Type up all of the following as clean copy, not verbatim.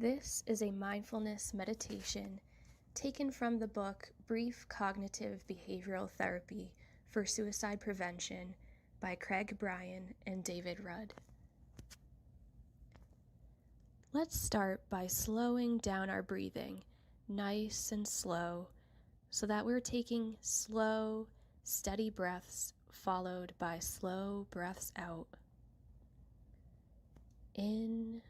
This is a mindfulness meditation taken from the book Brief Cognitive Behavioral Therapy for Suicide Prevention by Craig Bryan and David Rudd. Let's start by slowing down our breathing, nice and slow, so that we're taking slow, steady breaths followed by slow breaths out. In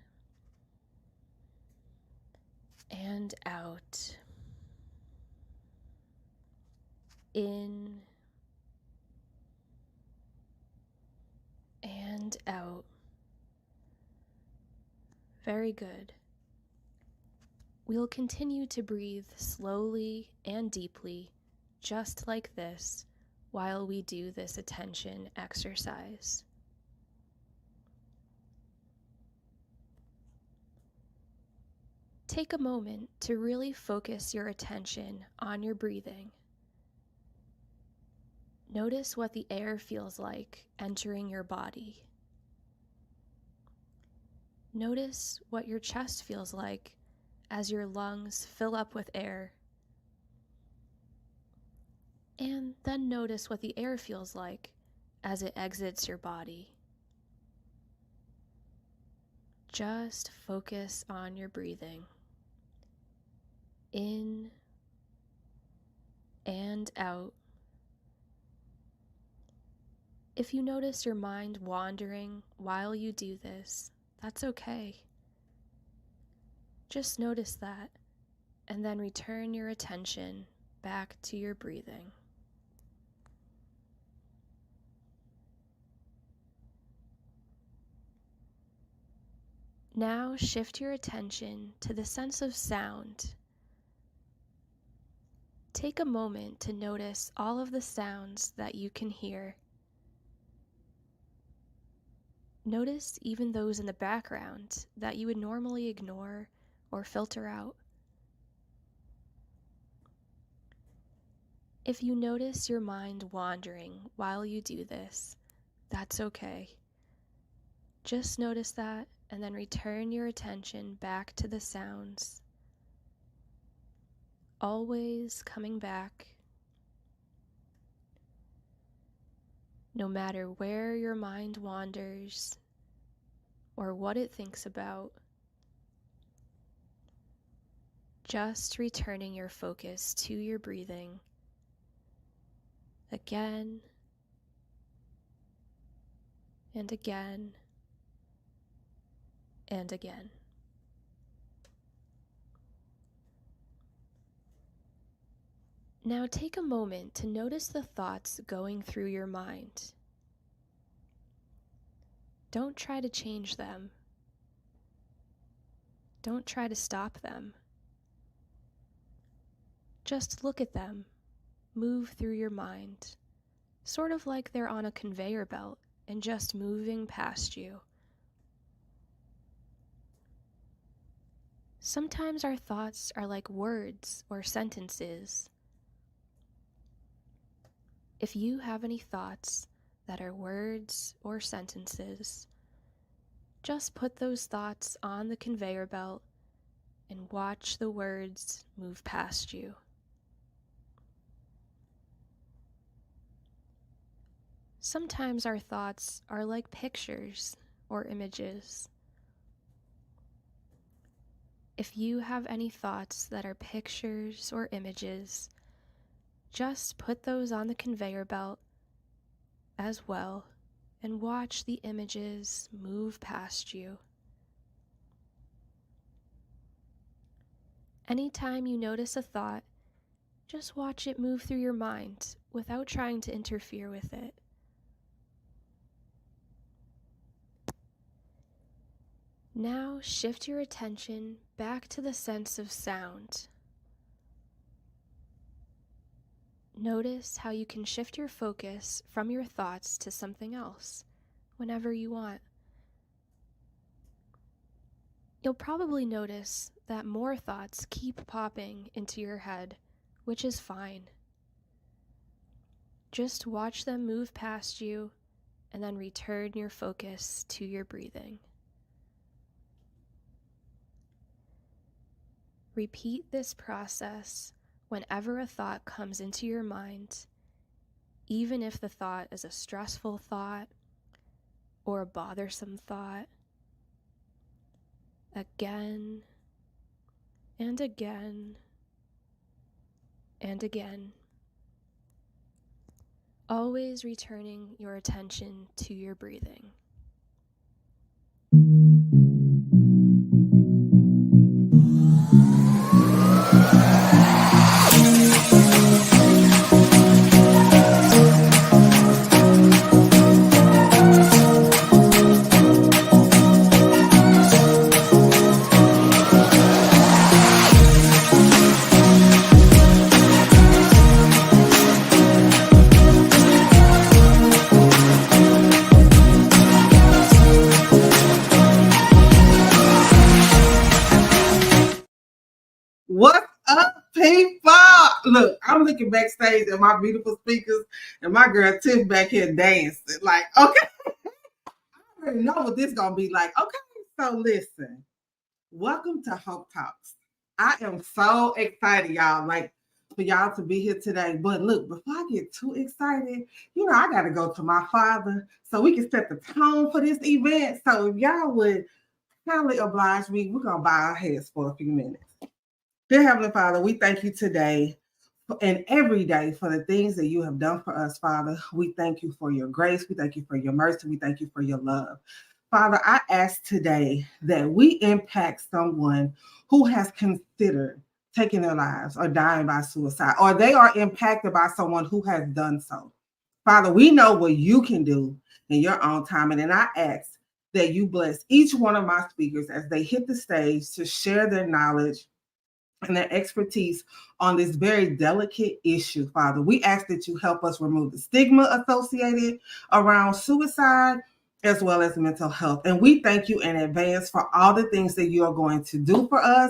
and out. In and out. Very good. We'll continue to breathe slowly and deeply, just like this, while we do this attention exercise. Take a moment to really focus your attention on your breathing. Notice what the air feels like entering your body. Notice what your chest feels like as your lungs fill up with air. And then notice what the air feels like as it exits your body. Just focus on your breathing. In and out. If you notice your mind wandering while you do this, that's okay. Just notice that, and then return your attention back to your breathing. Now shift your attention to the sense of sound. Take a moment to notice all of the sounds that you can hear. Notice even those in the background that you would normally ignore or filter out. If you notice your mind wandering while you do this, that's okay. Just notice that and then return your attention back to the sounds. Always coming back. No matter where your mind wanders or what it thinks about, just returning your focus to your breathing again and again and again. Now take a moment to notice the thoughts going through your mind. Don't try to change them. Don't try to stop them. Just look at them, move through your mind, sort of like they're on a conveyor belt and just moving past you. Sometimes our thoughts are like words or sentences. If you have any thoughts that are words or sentences, just put those thoughts on the conveyor belt and watch the words move past you. Sometimes our thoughts are like pictures or images. If you have any thoughts that are pictures or images, just put those on the conveyor belt as well and watch the images move past you. Anytime you notice a thought, just watch it move through your mind without trying to interfere with it. Now shift your attention back to the sense of sound. Notice how you can shift your focus from your thoughts to something else whenever you want. You'll probably notice that more thoughts keep popping into your head, which is fine. Just watch them move past you and then return your focus to your breathing. Repeat this process whenever a thought comes into your mind, even if the thought is a stressful thought or a bothersome thought. Again and again and again. Always returning your attention to your breathing. What's up, people? Look, I'm looking backstage at my beautiful speakers and my girl Tiff back here dancing. Like, okay, I already know what this gonna be like. Okay, so listen, welcome to Hope Talks. I am so excited, y'all. Like for y'all to be here today. But look, before I get too excited, I gotta go to my father so we can set the tone for this event. So if y'all would kindly oblige me, we're gonna bow our heads for a few minutes. Dear Heavenly Father, we thank you today and every day for the things that you have done for us, Father. We thank you for your grace. We thank you for your mercy. We thank you for your love. Father, I ask today that we impact someone who has considered taking their lives or dying by suicide, or they are impacted by someone who has done so. Father, we know what you can do in your own time. And I ask that you bless each one of my speakers as they hit the stage to share their knowledge and their expertise on this very delicate issue, Father. We ask that you help us remove the stigma associated around suicide as well as mental health. And we thank you in advance for all the things that you are going to do for us,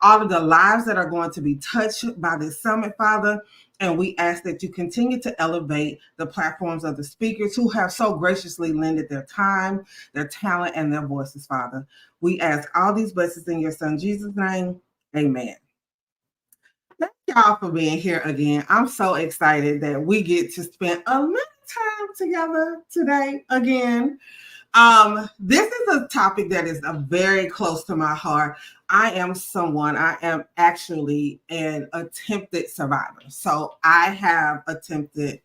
all of the lives that are going to be touched by this summit, Father. And we ask that you continue to elevate the platforms of the speakers who have so graciously lended their time, their talent, and their voices, Father. We ask all these blessings in your son, Jesus' name. Amen. Thank y'all for being here again. I'm so excited that we get to spend a little time together today again. This is a topic that is very close to my heart. I am actually an attempted survivor. So I have attempted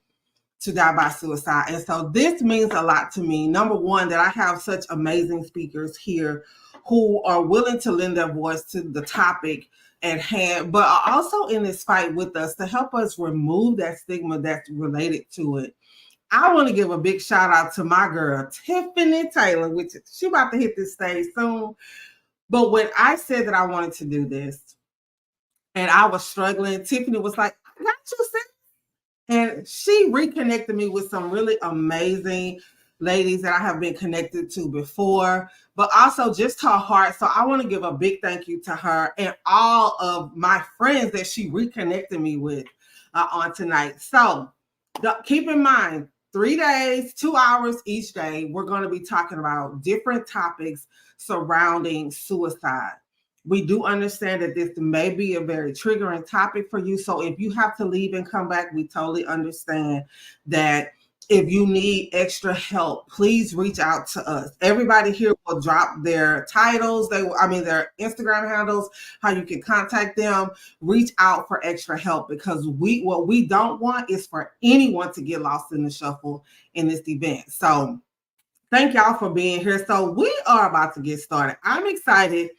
to die by suicide. And so this means a lot to me. Number one, that I have such amazing speakers here who are willing to lend their voice to the topic at hand, but are also in this fight with us to help us remove that stigma that's related to it. I want to give a big shout out to my girl, Tiffany Taylor, which she about to hit this stage soon. But when I said that I wanted to do this and I was struggling, Tiffany was like, I got you, sis. And she reconnected me with some really amazing ladies that I have been connected to before, but also just her heart. So I want to give a big thank you to her and all of my friends that she reconnected me with on tonight. So keep in mind, 3 days, 2 hours each day, we're going to be talking about different topics surrounding suicide. We do understand that this may be a very triggering topic for you. So if you have to leave and come back, we totally understand that. If you need extra help, please reach out to us. Everybody here will drop their titles, their Instagram handles, how you can contact them. Reach out for extra help, because what we don't want is for anyone to get lost in the shuffle in this event. So thank y'all for being here. So we are about to get started. I'm excited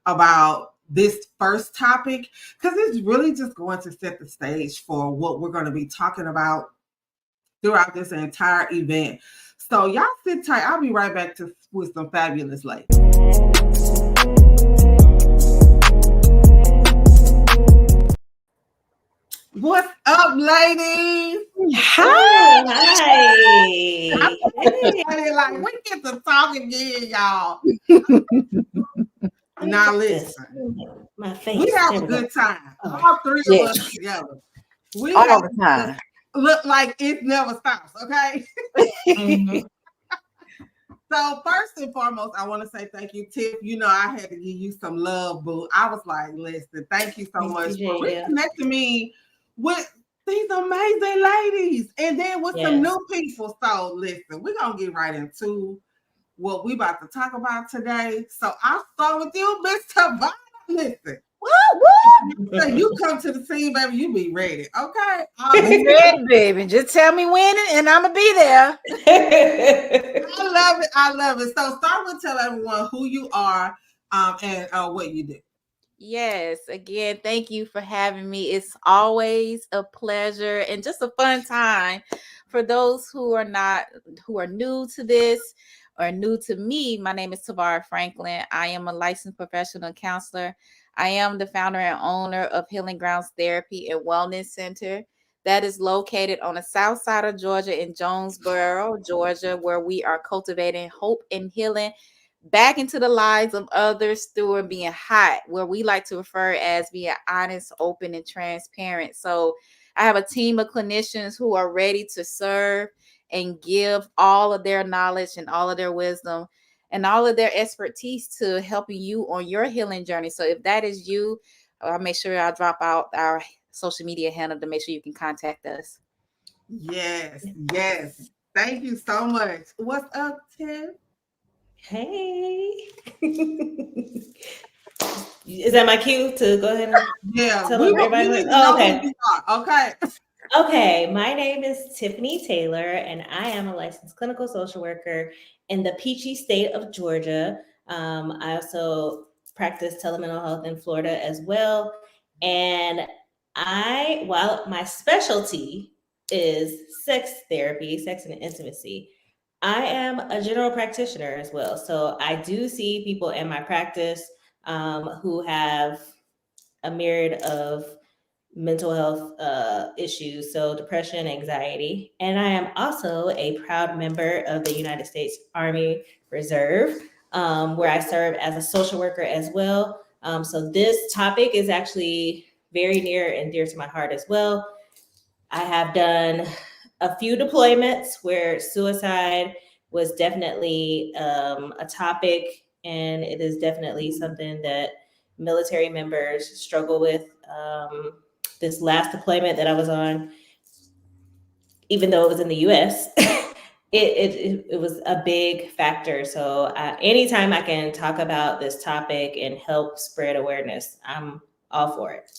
about this first topic because it's really just going to set the stage for what we're going to be talking about throughout this entire event. So y'all sit tight. I'll be right back with some fabulous ladies. What's up, ladies? Hi. Like, we get to talk again, y'all. Now listen, my face. We have a good time. All three of us together. We all the time. Look like it never stops, okay? Mm-hmm. So first and foremost, I want to say thank you, Tiff. You know, I had to give you some love, boo. I was like, listen, thank you so much for reconnecting me with these amazing ladies and then with some new people. So listen, we're going to get right into what we about to talk about today. So I'll start with you, Mr. Vaughn. Listen. So you come to the scene, baby. You be ready, okay? I'm ready, baby. Just tell me when, and I'm gonna be there. I love it. I love it. So start with tell everyone who you are, and what you do. Yes, again, thank you for having me. It's always a pleasure and just a fun time. For those who are new to this or new to me, my name is Tavara Franklin. I am a licensed professional counselor. I am the founder and owner of Healing Grounds Therapy and Wellness Center that is located on the south side of Georgia in Jonesboro, Georgia, where we are cultivating hope and healing back into the lives of others through being hot, where we like to refer as being honest, open, and transparent. So I have a team of clinicians who are ready to serve and give all of their knowledge and all of their wisdom and all of their expertise to helping you on your healing journey. So if that is you, I'll make sure I'll drop out our social media handle to make sure you can contact us. Yes, yes. Thank you so much. What's up, Tim? Hey. Is that my cue to go ahead and tell everybody? We need to know who you are. Okay. Okay, my name is Tiffany Taylor, and I am a licensed clinical social worker in the peachy state of Georgia. I also practice telemental health in Florida as well. And while my specialty is sex therapy, sex and intimacy, I am a general practitioner as well. So I do see people in my practice who have a myriad of mental health issues, so depression, anxiety. And I am also a proud member of the United States Army Reserve, where I serve as a social worker as well. So this topic is actually very near and dear to my heart as well. I have done a few deployments where suicide was definitely a topic, and it is definitely something that military members struggle with. This last deployment that I was on, even though it was in the U.S., it was a big factor. So anytime I can talk about this topic and help spread awareness, I'm all for it.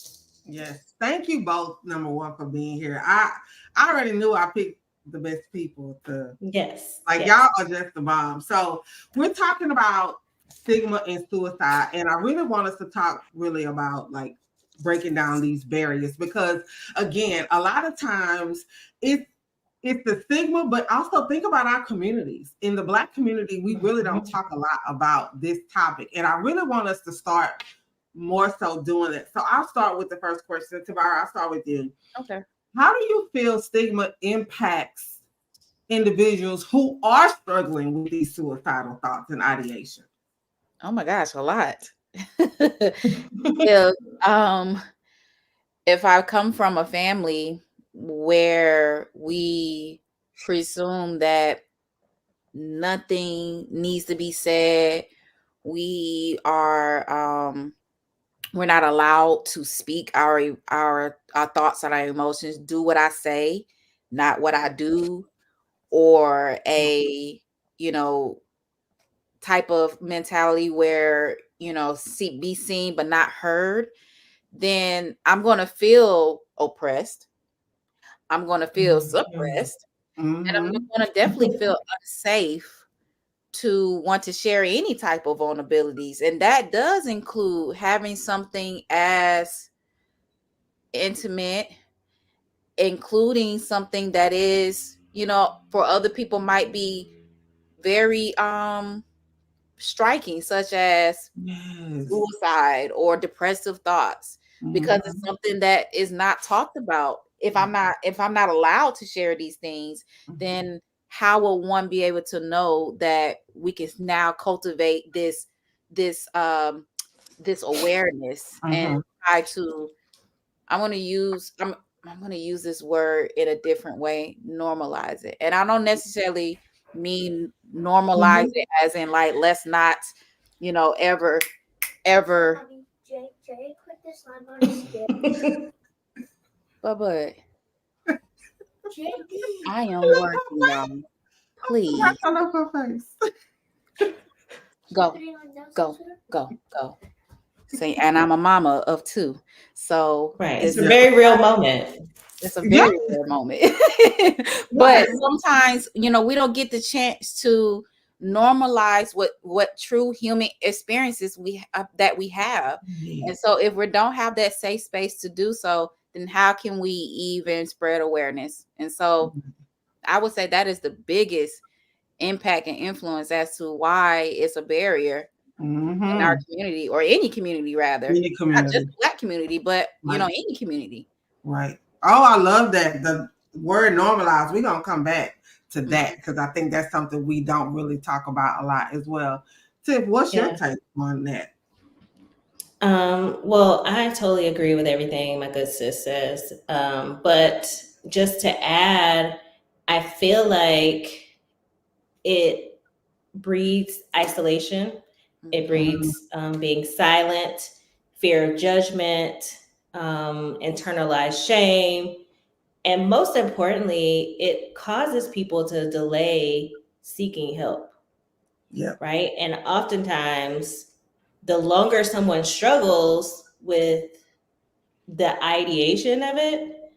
Yes. Thank you both, number one, for being here. I already knew I picked the best people to. Yes. Y'all are just the bomb. So we're talking about stigma and suicide. And I really want us to talk really about like breaking down these barriers because again, a lot of times it's the stigma, but also think about our communities. In the Black community, we really don't talk a lot about this topic. And I really want us to start more so doing it. So I'll start with the first question. Tavara, I'll start with you. Okay. How do you feel stigma impacts individuals who are struggling with these suicidal thoughts and ideation? Oh my gosh, a lot. If I come from a family where we presume that nothing needs to be said, we are we're not allowed to speak our thoughts and our emotions, do what I say, not what I do, or a type of mentality where be seen but not heard, then I'm going to feel oppressed, I'm going to feel suppressed, and I'm going to definitely feel unsafe to want to share any type of vulnerabilities. And that does include having something as intimate, including something that is, for other people might be very striking, such as suicide or depressive thoughts, because it's something that is not talked about. If I'm not allowed to share these things, then how will one be able to know that we can now cultivate this awareness and try to I'm going to use this word in a different way, normalize it. And I don't necessarily me normalize it as in like, let's not, ever, Jay, put this slime on his skin. but JD. I am working, y'all. Please I love her face. go. Go. See, and I'm a mama of two, so Right. this It's a is very real moment. it's a very rare moment. But sometimes, we don't get the chance to normalize what true human experiences that we have. And so if we don't have that safe space to do so, then how can we even spread awareness? And so I would say that is the biggest impact and influence as to why it's a barrier in our community, or any community rather. Any community. Not just Black community, but Right. any community. Right. Oh, I love that. The word normalize. We're gonna come back to that because I think that's something we don't really talk about a lot as well. Tiff, what's your take on that? Well, I totally agree with everything my good sis says. But just to add, I feel like it breeds isolation. It breeds being silent, fear of judgment, internalized shame. And most importantly, it causes people to delay seeking help. Yeah. Right. And oftentimes, the longer someone struggles with the ideation of it,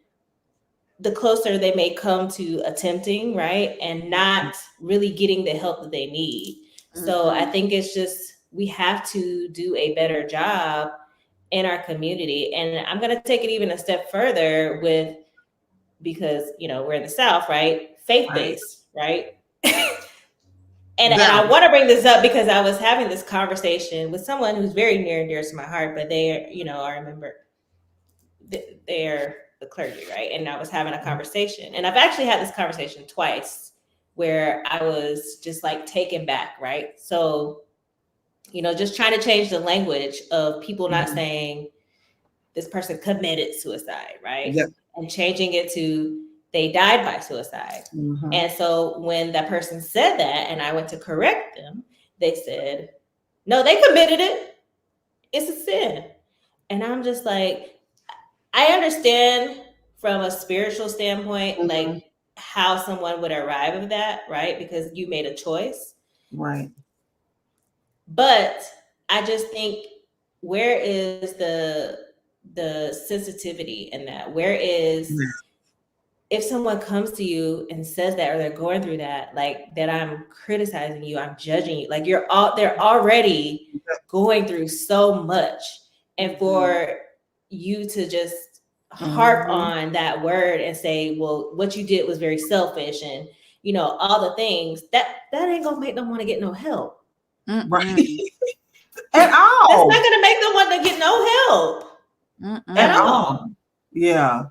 the closer they may come to attempting, right? And not really getting the help that they need. So I think it's just, we have to do a better job in our community. And I'm going to take it even a step further because, we're in the South, right? Faith-based, right? And I want to bring this up because I was having this conversation with someone who's very near and dear to my heart, but they're, I remember they're the clergy, right? And I was having a conversation, and I've actually had this conversation twice where I was just like taken back, right? So, just trying to change the language of people not saying this person committed suicide, right? Yep. And changing it to they died by suicide. And so when that person said that and I went to correct them, they said, no, they committed it. It's a sin. And I'm just like, I understand from a spiritual standpoint, like how someone would arrive at that, right? Because you made a choice. Right. But I just think, where is the sensitivity in that? Where is, if someone comes to you and says that, or they're going through that, like that I'm criticizing you, I'm judging you, like they're already going through so much. And for you to just harp on that word and say, well, what you did was very selfish, and all the things that ain't gonna make them want to get no help. Right. At all. That's not gonna make them want to get no help. At all. Yeah.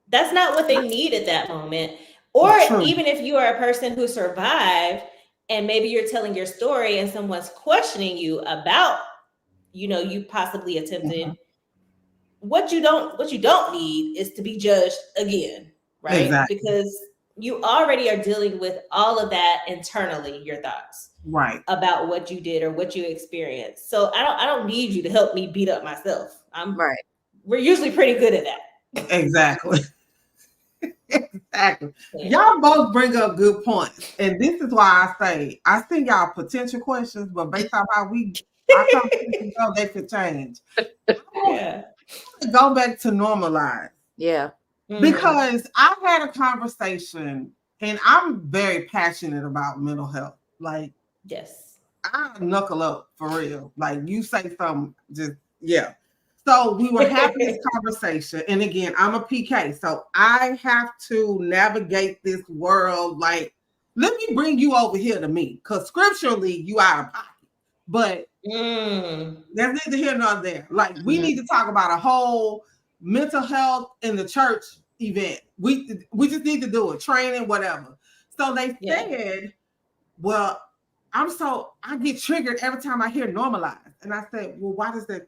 That's not what they need at that moment. Or even if you are a person who survived and maybe you're telling your story and someone's questioning you about, you possibly attempted, what you don't need is to be judged again, right? Exactly. Because you already are dealing with all of that internally, your thoughts. Right. About what you did or what you experienced. So I don't need you to help me beat up myself. We're usually pretty good at that. Exactly. Exactly. Y'all both bring up good points. And this is why I say I send y'all potential questions, but based on how our conversations go, they could change. Yeah. Go back to normalize. Yeah. Because I had a conversation, and I'm very passionate about mental health. Like, yes, I knuckle up for real. Like, you say something, just So we were having this conversation, and again, I'm a PK, so I have to navigate this world. Like, let me bring you over here to me, because scripturally, you out of pocket. But there's neither here nor there. Like, we need to talk about a whole mental health in the church event. We just need to do it, training, whatever. So they said, well, I get triggered every time I hear normalize. And I said, well, why does that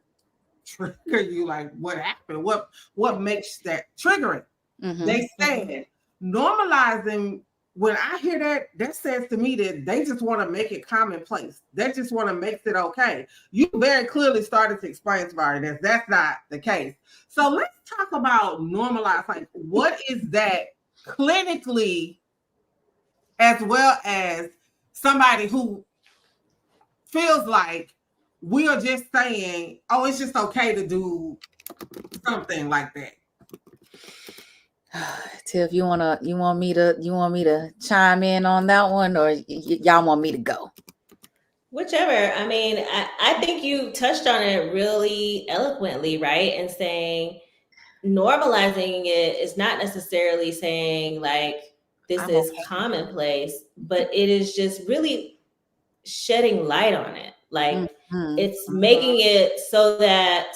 trigger you? Like, what happened? What makes that triggering? They said normalizing when I hear that, that says to me that they just want to make it commonplace. They just want to make it okay. You very clearly started to explain to me that that's not the case. So let's talk about normalize. Like, what is that clinically, as well as somebody who feels like we are just saying, oh, it's just okay to do something like that. Tiff, you want me to chime in on that one, or y'all want me to go? Whichever. I mean, I think you touched on it really eloquently, right? And saying normalizing it is not necessarily saying like this is commonplace, but it is just really shedding light on it. Like it's making it so that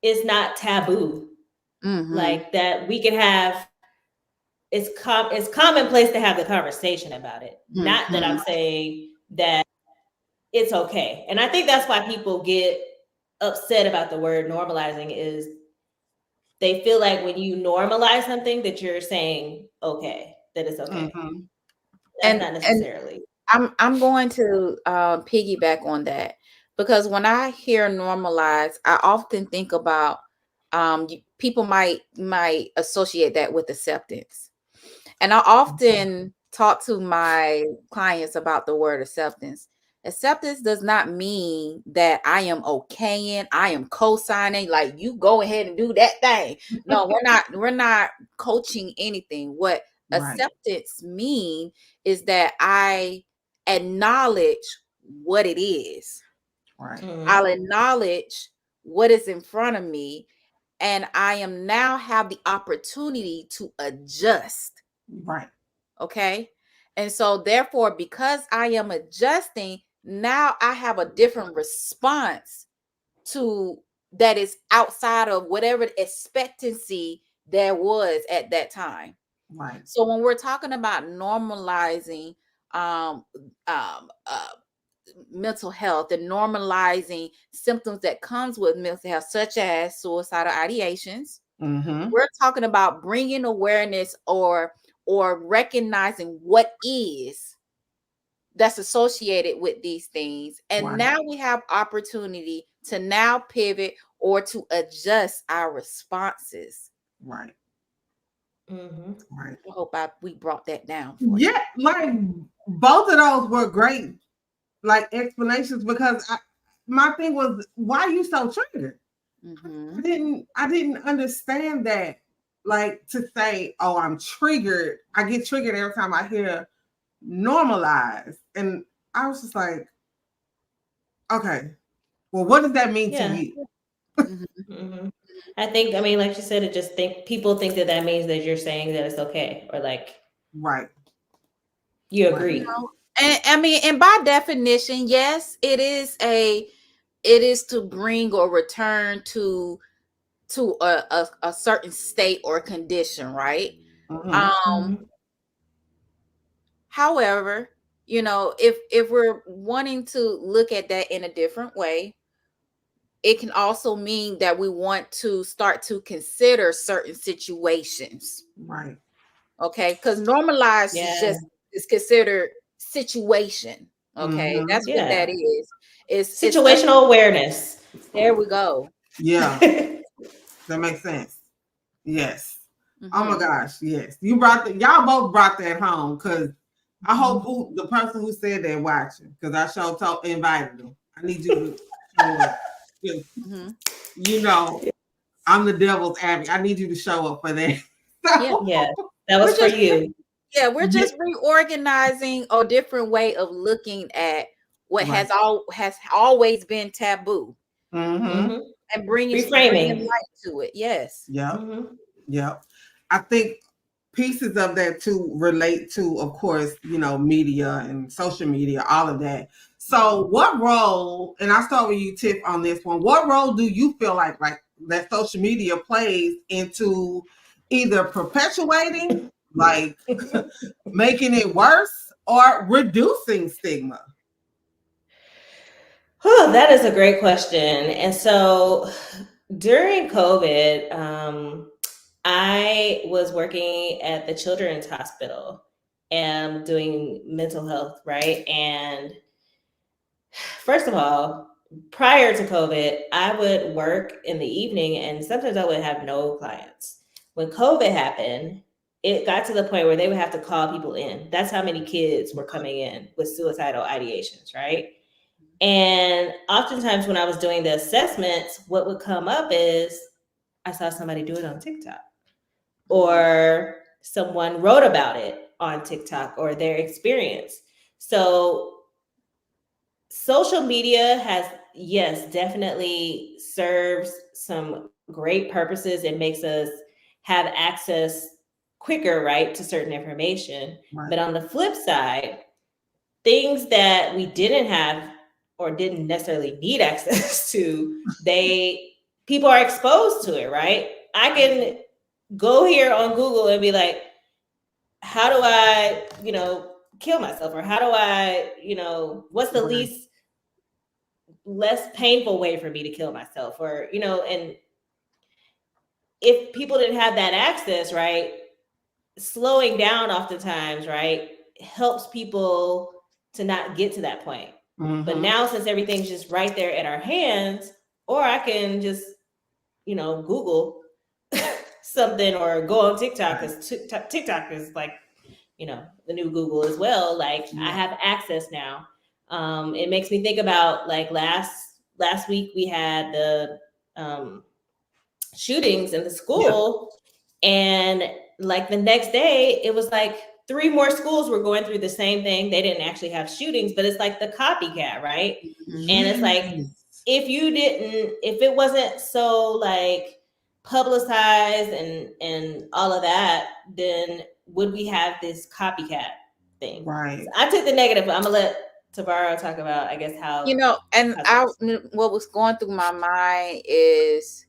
it's not taboo. Like that we can have it's commonplace to have the conversation about it. Not that I'm saying that it's okay. And I think that's why people get upset about the word normalizing is they feel like when you normalize something that you're saying okay, that it's okay. That's not necessarily. I'm going to piggyback on that, because when I hear normalize, I often think about people might associate that with acceptance. And I often talk to my clients about the word acceptance. Acceptance does not mean that I am okaying, I am co-signing, like you go ahead and do that thing. No, we're not coaching anything. What acceptance mean is that I acknowledge what it is. Right. I'll acknowledge what is in front of me, and I am now have the opportunity to adjust. Right. Okay. And so therefore, because I am adjusting, now I have a different response to that is outside of whatever expectancy there was at that time. Right. So when we're talking about normalizing mental health and normalizing symptoms that comes with mental health, such as suicidal ideations, we're talking about bringing awareness or recognizing what is that's associated with these things. And now we have opportunity to now pivot or to adjust our responses. Right. Right. I hope we brought that down for you. Like both of those were great like explanations, because my thing was, why are you so triggered? I didn't understand that. Like to say, oh, I'm triggered. I get triggered every time I hear normalize. And I was just like, okay, well, what does that mean to you? I think, I mean, like you said, people think that means that you're saying that it's okay, or like, you agree. You know, and I mean, and by definition, yes, it is to bring or return to a certain state or condition, right? However, you know, if we're wanting to look at that in a different way, it can also mean that we want to start to consider certain situations. Right. Okay, because normalized is considered situation. Okay, that's what that is. It's situational awareness. There we go. Yeah. That makes sense. Yes. Oh my gosh, yes. Y'all both brought that home, because I hope the person who said that watching, because I invited them. I need you to show up. You know, I'm the devil's advocate. I need you to show up for that. Yeah, that was for you. Yeah, we're just reorganizing a different way of looking at what has always been taboo, and bringing light to it. Yes. Yep. Yep. I think pieces of that too relate to, of course, media and social media, all of that. So what role, and I'll start with you, Tiff, on this one, what role do you feel like that social media plays into either perpetuating, like making it worse, or reducing stigma? Oh, that is a great question. And so during COVID, I was working at the Children's Hospital, am doing mental health, right? And first of all, prior to COVID, I would work in the evening and sometimes I would have no clients. When COVID happened, it got to the point where they would have to call people in. That's how many kids were coming in with suicidal ideations, right? And oftentimes when I was doing the assessments, what would come up is I saw somebody do it on TikTok, or someone wrote about it on TikTok or their experience. So social media has, yes, definitely serves some great purposes. It makes us have access quicker, right, to certain information. Right. But on the flip side, things that we didn't have or didn't necessarily need access to, people are exposed to it, right? I can go here on Google and be like, how do I, kill myself? Or how do I, what's the Right. less painful way for me to kill myself? Or, and if people didn't have that access, right, slowing down oftentimes, right, helps people to not get to that point. But now, since everything's just right there at our hands, or I can just, Google something or go on TikTok, because TikTok is like, the new Google as well. Like, I have access now. It makes me think about like last week we had the shootings in the school, and like the next day it was like 3 more schools were going through the same thing. They didn't actually have shootings, but it's like the copycat, right? And it's like, if it wasn't so like publicized and all of that, then would we have this copycat thing? Right. So I took the negative, but I'm gonna let Tavaro talk about, I guess, how, and what was going through my mind is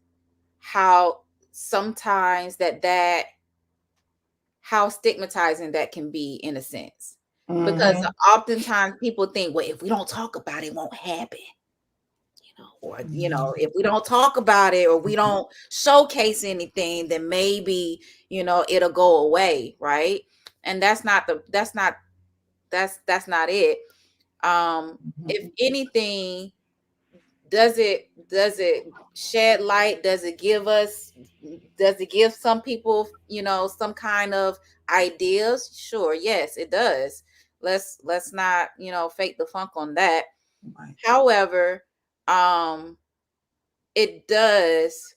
how sometimes how stigmatizing that can be, in a sense. Because oftentimes people think, well, if we don't talk about it, it won't happen. Or, if we don't talk about it or we don't showcase anything, then maybe, it'll go away. Right. And that's not it. If anything, does it shed light? Does it give some people, some kind of ideas? Sure. Yes, it does. Let's not, fake the funk on that. Right. However, it does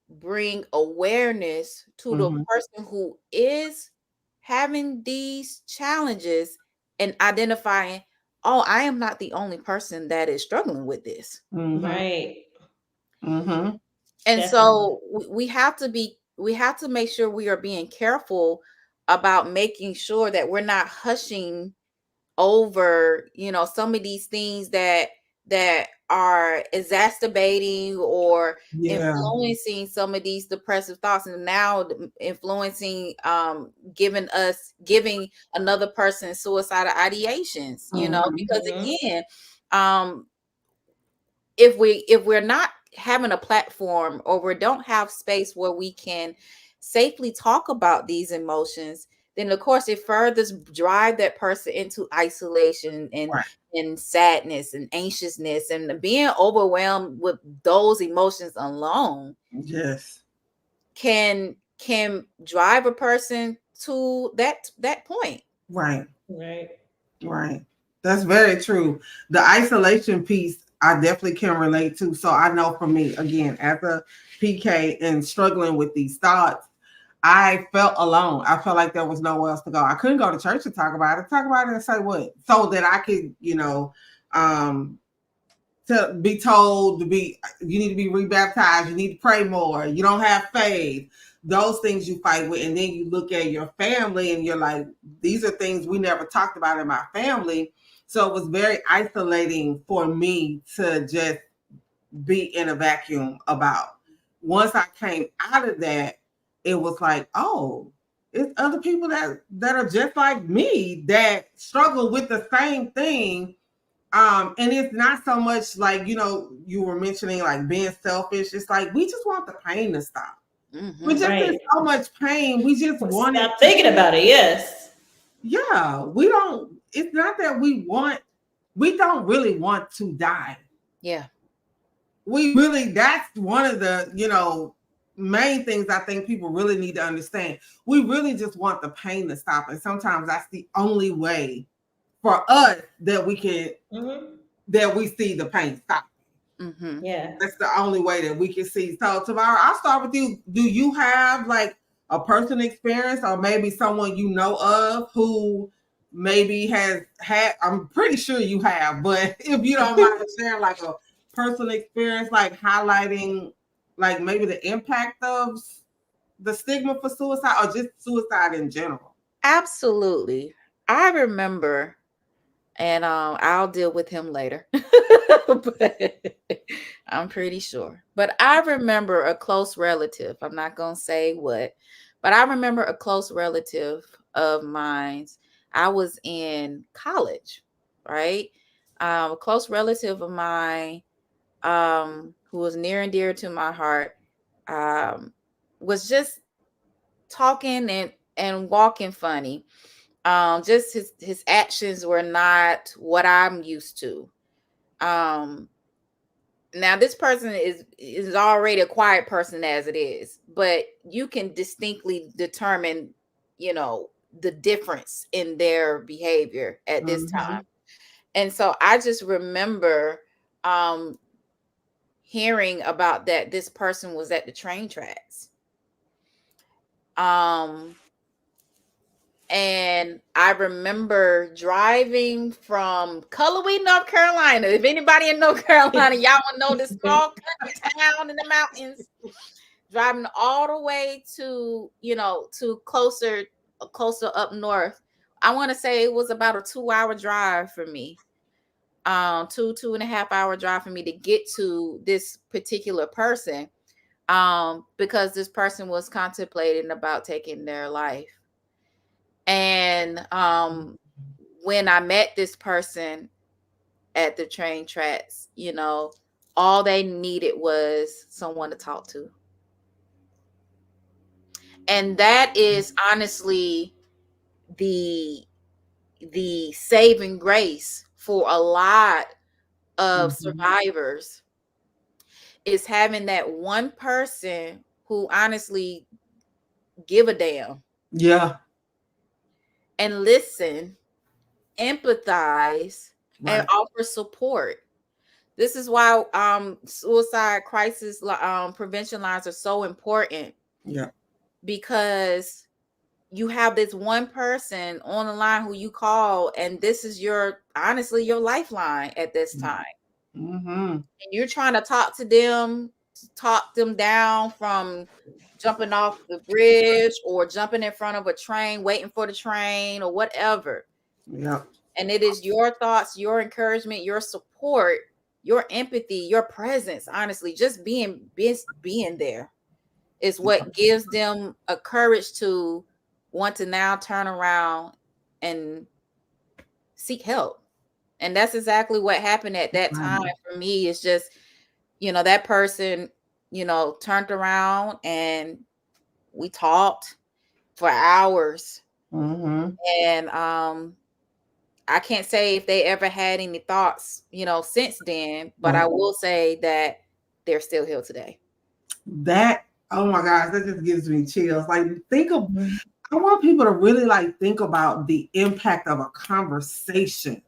bring awareness to the person who is having these challenges and identifying, oh, I am not the only person that is struggling with this. Right. And definitely. So we have to make sure we are being careful about making sure that we're not hushing over, some of these things that are exacerbating or influencing some of these depressive thoughts, and now influencing, giving another person suicidal ideations, because again, if we're not having a platform, or we don't have space where we can safely talk about these emotions, then of course it further drive that person into isolation and sadness and anxiousness, and being overwhelmed with those emotions alone. Yes. Can drive a person to that point. Right. Right. Right. That's very true. The isolation piece, I definitely can relate to. So I know for me, again, as a PK and struggling with these thoughts, I felt alone. I felt like there was nowhere else to go. I couldn't go to church to talk about it and say what? So that I could, to be told you need to be rebaptized, you need to pray more, you don't have faith. Those things you fight with. And then you look at your family and you're like, these are things we never talked about in my family. So it was very isolating for me to just be in a vacuum about. Once I came out of that, it was like, oh, it's other people that are just like me that struggle with the same thing. And it's not so much like, you were mentioning like being selfish. It's like, we just want the pain to stop. We just in so much pain. We just want to stop thinking about it. Yes. Yeah, it's not that we don't really want to die. Yeah. That's one of the, main things I think people really need to understand. We really just want the pain to stop. And sometimes that's the only way for us that we can, that we see the pain stop. Mm-hmm. Yeah. That's the only way that we can see. So, Tamara, I'll start with you. Do you have like a personal experience or maybe someone you know of who maybe has had, I'm pretty sure you have, but if you don't mind sharing like a personal experience, like highlighting like maybe the impact of the stigma for suicide or just suicide in general? Absolutely. I remember, and I'll deal with him later. But I'm pretty sure. But I remember a close relative. I'm not going to say what, but I remember a close relative of mine. I was in college, right? A close relative of mine, who was near and dear to my heart, was just talking and walking funny. Just his actions were not what I'm used to. Now this person is already a quiet person as it is, but you can distinctly determine, the difference in their behavior at this time. And so I just remember hearing about that this person was at the train tracks. And I remember driving from Cullowhee, North Carolina. If anybody in North Carolina, y'all will know this small country town in the mountains. Driving all the way to, to closer up north. I want to say it was about a 2-hour drive for me. 2.5 hour drive for me to get to this particular person. Because this person was contemplating about taking their life. And when I met this person at the train tracks, all they needed was someone to talk to. And that is honestly the saving grace for a lot of survivors, is having that one person who honestly give a damn. Yeah. And listen, empathize, and offer support. This is why suicide crisis prevention lines are so important. Yeah. Because you have this one person on the line who you call, and this is honestly your lifeline at this time. And you're trying to talk them down from jumping off the bridge or jumping in front of a train, waiting for the train or whatever. Yeah. And it is your thoughts, your encouragement, your support, your empathy, your presence, honestly, just being there is what gives them a courage to want to now turn around and seek help. And that's exactly what happened at that time for me. It's just, that person, turned around and we talked for hours. And I can't say if they ever had any thoughts, since then, but I will say that they're still here today. Oh my gosh, that just gives me chills. Like, I want people to really like think about the impact of a conversation,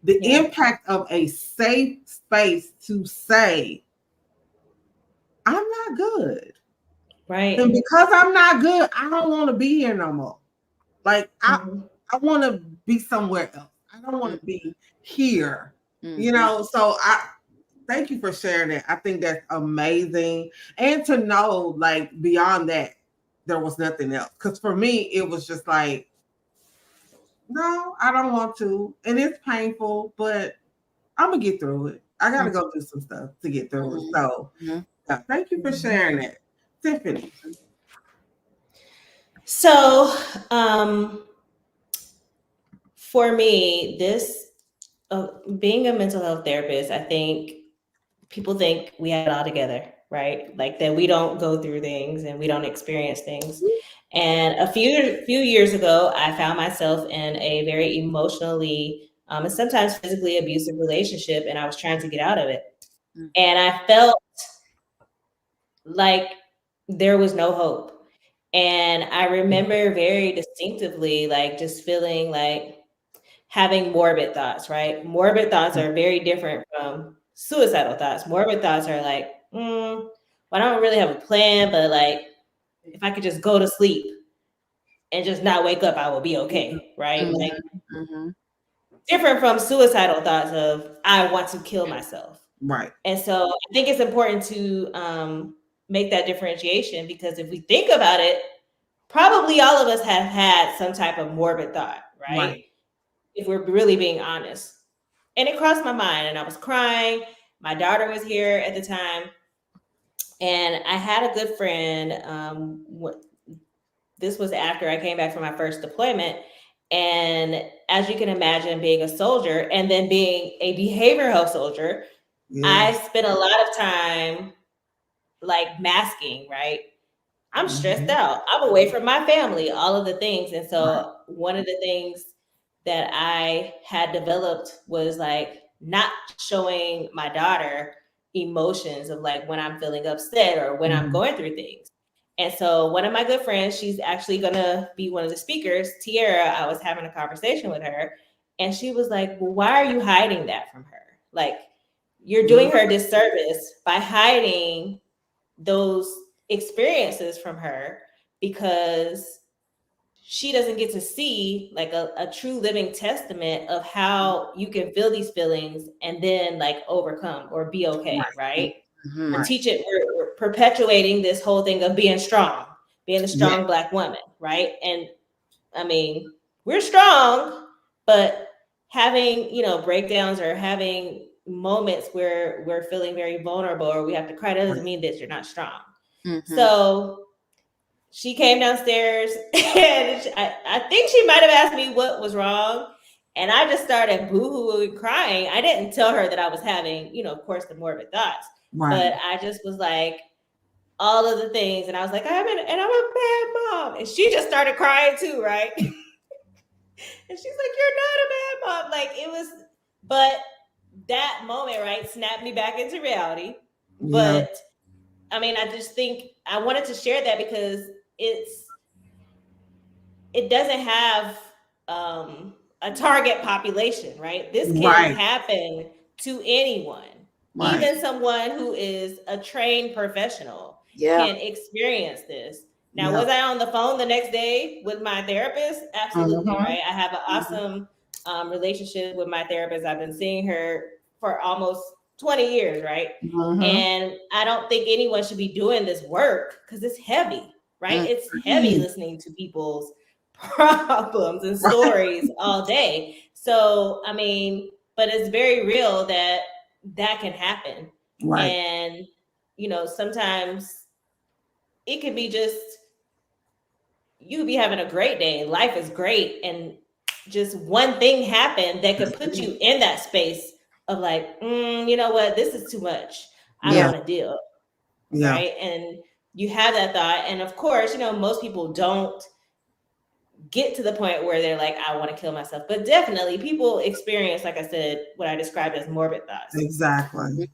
the impact of a safe space to say, I'm not good. Right. And because I'm not good, I don't want to be here no more. Like, I want to be somewhere else. I don't want to be here. So thank you for sharing that. I think that's amazing. And to know, like, beyond that, there was nothing else. Because for me, it was just like, no, I don't want to. And it's painful, but I'm going to get through it. I got to go do some stuff to get through it. So thank you for sharing that. Tiffany. So for me, this being a mental health therapist, I think people think we have it all together, right? Like that we don't go through things and we don't experience things. And a few years ago, I found myself in a very emotionally and sometimes physically abusive relationship, and I was trying to get out of it. And I felt like there was no hope. And I remember very distinctly, like just feeling like having morbid thoughts, right? Morbid thoughts are very different from suicidal thoughts. Morbid thoughts are like, well, I don't really have a plan, but like if I could just go to sleep and just not wake up, I will be okay, right? Like different from suicidal thoughts of I want to kill myself. Right. And so I think it's important to make that differentiation, because if we think about it, probably all of us have had some type of morbid thought, right? If we're really being honest. And it crossed my mind, and I was crying. My daughter was here at the time, and I had a good friend. This was after I came back from my first deployment. And as you can imagine, being a soldier and then being a behavioral health soldier, I spent a lot of time like masking, right? I'm stressed out. I'm away from my family, all of the things. And so one of the things that I had developed was like not showing my daughter emotions of like when I'm feeling upset or when I'm going through things. And so one of my good friends, she's actually gonna be one of the speakers, Tiara, I was having a conversation with her, and she was like, well, why are you hiding that from her? Like, you're doing her a disservice by hiding those experiences from her, because she doesn't get to see like a true living testament of how you can feel these feelings and then like overcome or be okay, right? We're teaching, we're perpetuating this whole thing of being strong, being a strong Black woman, right? And I mean, we're strong, but having, breakdowns or having moments where we're feeling very vulnerable or we have to cry, that doesn't mean that you're not strong. So she came downstairs and I think she might have asked me what was wrong. And I just started boo-hooing, crying. I didn't tell her that I was having, of course, the morbid thoughts. But I just was like, all of the things. And I was like, I'm a bad mom. And she just started crying too, right? And she's like, you're not a bad mom. Like it was, but that moment, right, snapped me back into reality. But I mean, I just think I wanted to share that because it doesn't have a target population, right? This can happen to anyone. Even someone who is a trained professional can experience this. Now, was I on the phone the next day with my therapist? Absolutely, right? I have an awesome relationship with my therapist. I've been seeing her for almost 20 years, right? And I don't think anyone should be doing this work because it's heavy, right? It's heavy listening to people's problems and stories all day. So, I mean, but it's very real that can happen. And, sometimes it could be just, you could be having a great day, life is great, and just one thing happened that could put you in that space of like, you know what, this is too much. I don't want to deal. Right. And you have that thought. And of course, most people don't get to the point where they're like, I want to kill myself. But definitely people experience, like I said, what I described as morbid thoughts. Exactly.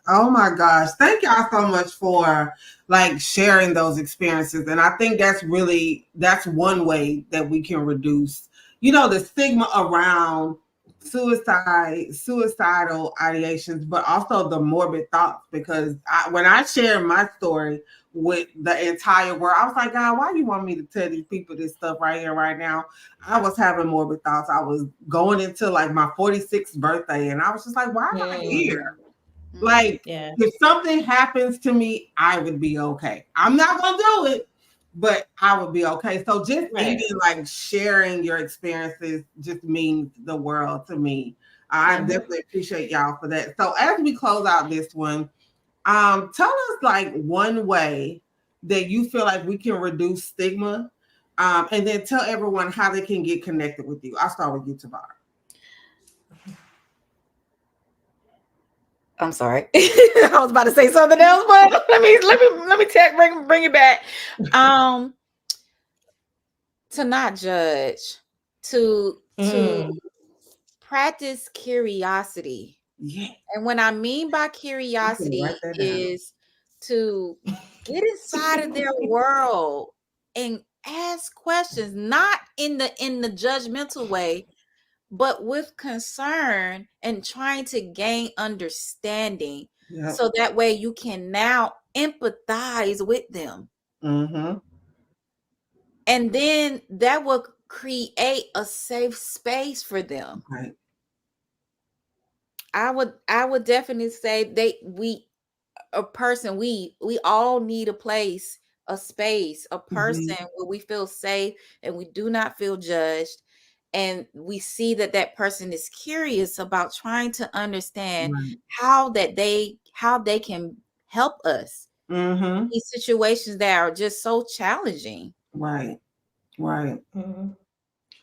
Oh my gosh. Thank y'all so much for like sharing those experiences. And I think that's one way that we can reduce, the stigma around suicidal ideations, but also the morbid thoughts. Because when I share my story with the entire world, I was like, God, why do you want me to tell these people this stuff right here, right now? I was having morbid thoughts. I was going into like my 46th birthday, and I was just like, why am I here? Like, if something happens to me, I would be okay. I'm not gonna do it, but I would be okay. So just even like sharing your experiences just means the world to me. I definitely appreciate y'all for that. So as we close out this one, tell us like one way that you feel like we can reduce stigma, and then tell everyone how they can get connected with you. I'll start with you, Tabara. I'm sorry. I was about to say something else, but let me bring it back. To not judge, to practice curiosity. Yeah. And what I mean by curiosity write that down. is to get inside of their world and ask questions, not in the judgmental way, but with concern and trying to gain understanding. Yep. So that way you can now empathize with them. Mm-hmm. And then that will create a safe space for them. Right. I would definitely say we all need a place, a space, a person where we feel safe and we do not feel judged, and we see that person is curious about trying to understand Right. how they can help us Mm-hmm. in these situations that are just so challenging. Right. Right. Mm-hmm.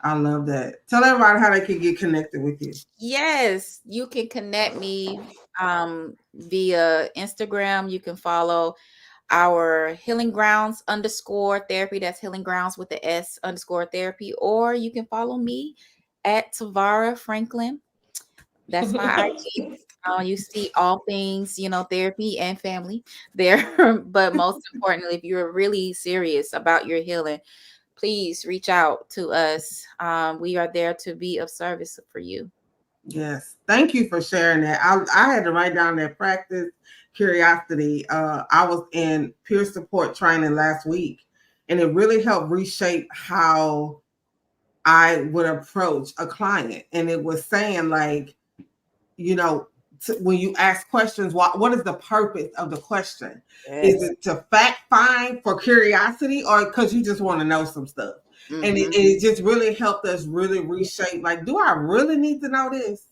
I love that. Tell everybody how they can get connected with you. Yes, you can connect me via Instagram. You can follow our Healing Grounds _therapy. That's Healing Grounds with the S _therapy. Or you can follow me at Tavara Franklin. That's my IG. You see all things, therapy and family there. But most importantly, if you're really serious about your healing, please reach out to us. We are there to be of service for you. Yes. Thank you for sharing that. I had to write down that practice curiosity. I was in peer support training last week, and it really helped reshape how I would approach a client. And it was saying, like, when you ask questions, what is the purpose of the question? Yes. Is it to fact find for curiosity, or because you just want to know some stuff? And it just really helped us really reshape, like, do I really need to know this?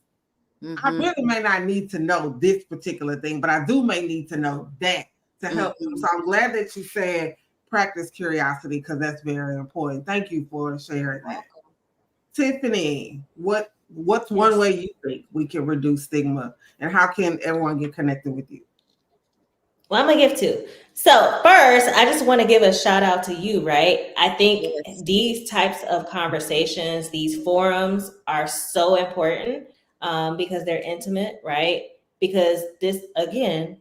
I really may not need to know this particular thing, but I may need to know that to help them. So I'm glad that you said practice curiosity, because that's very important. Thank you for sharing that. Tiffany, what's one way you think we can reduce stigma, and how can everyone get connected with you? Well, I'm gonna give two. So first, I just want to give a shout out to you, right? I think these types of conversations, these forums are so important because they're intimate, right? Because this, again,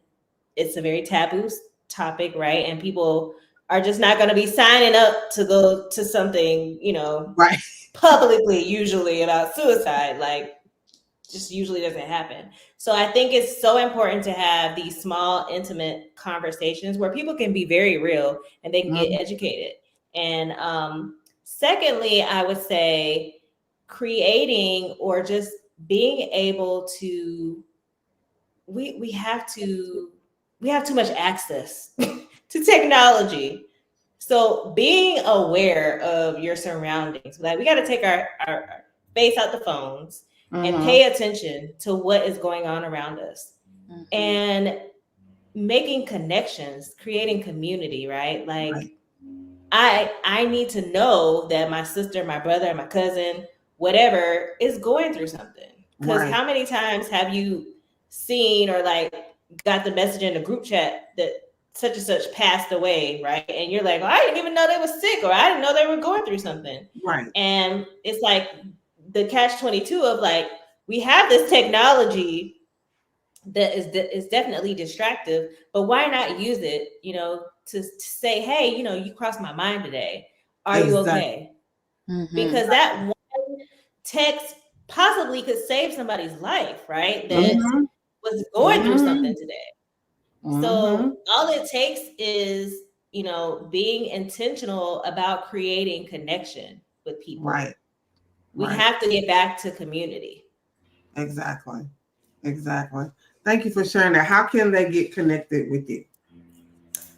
it's a very taboo topic, right? And people are just not going to be signing up to go to something, right, publicly, usually about suicide. Like, just usually doesn't happen. So I think it's so important to have these small, intimate conversations where people can be very real and they can get educated. And secondly, I would say creating or just being able to, we have too much access to technology. So being aware of your surroundings, like we got to take our face out the phones and pay attention to what is going on around us and making connections, creating community, right? Like I need to know that my sister, my brother, my cousin, whatever is going through something. Because how many times have you seen or like got the message in the group chat that such and such passed away, right? And you're like, oh, I didn't even know they was sick, or I didn't know they were going through something. Right. And it's like the catch-22 of like, we have this technology that is definitely distractive, but why not use it, to say, hey, you crossed my mind today. Are you okay? Because that one text possibly could save somebody's life, right? That was going through something today. So all it takes is, being intentional about creating connection with people. Right. We have to get back to community. Exactly. Thank you for sharing that. How can they get connected with you?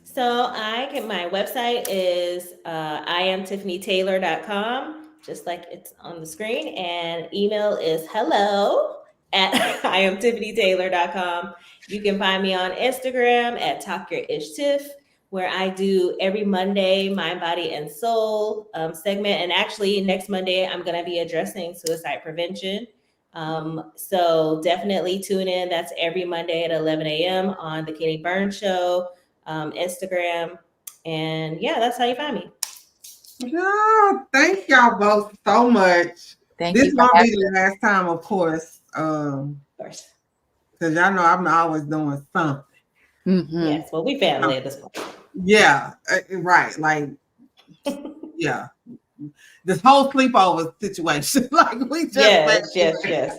So my website is iamtiffanytaylor.com, just like it's on the screen, and email is hello@iamtiffanytaylor.com. You can find me on Instagram at talkyourishttiff, where I do every Monday Mind, Body, and Soul segment. And actually, next Monday I'm going to be addressing suicide prevention. So definitely tune in. That's every Monday at 11 a.m. on the Katie Burns Show, Instagram. And yeah, that's how you find me. Yeah, thank y'all both so much. Thank This you for won't be having the last time, of course. Of course. Because y'all know I'm always doing something. Mm-hmm. Yes, well, we family at this point. Yeah, right. Like, yeah. This whole sleepover situation. Like, we just Yes.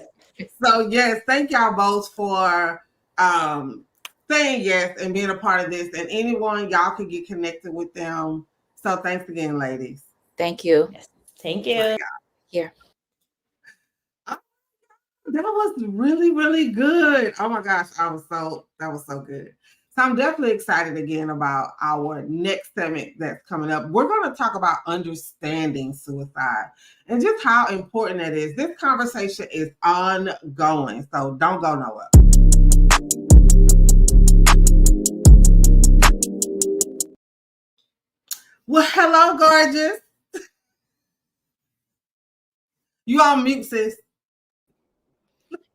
So, yes, thank y'all both for saying yes and being a part of this. And anyone, y'all can get connected with them. So, thanks again, ladies. Thank you. Yes. Thank you. Here. That was really, really good. Oh my gosh, that was so good. So I'm definitely excited again about our next segment that's coming up. We're going to talk about understanding suicide and just how important that is. This conversation is ongoing, so don't go nowhere. Well, hello, gorgeous. You on mute, sis.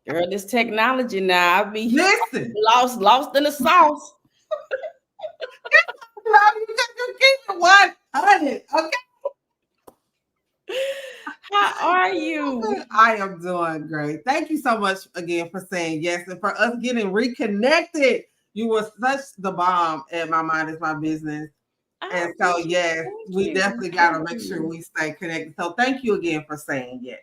Girl, this technology now, I be Listen. lost in the sauce. You got keep it 100, okay? How are you? I am doing great. Thank you so much again for saying yes and for us getting reconnected. You were such the bomb at My Mind Is My Business. And so, yes, we definitely got to make sure we stay connected. So thank you again for saying yes.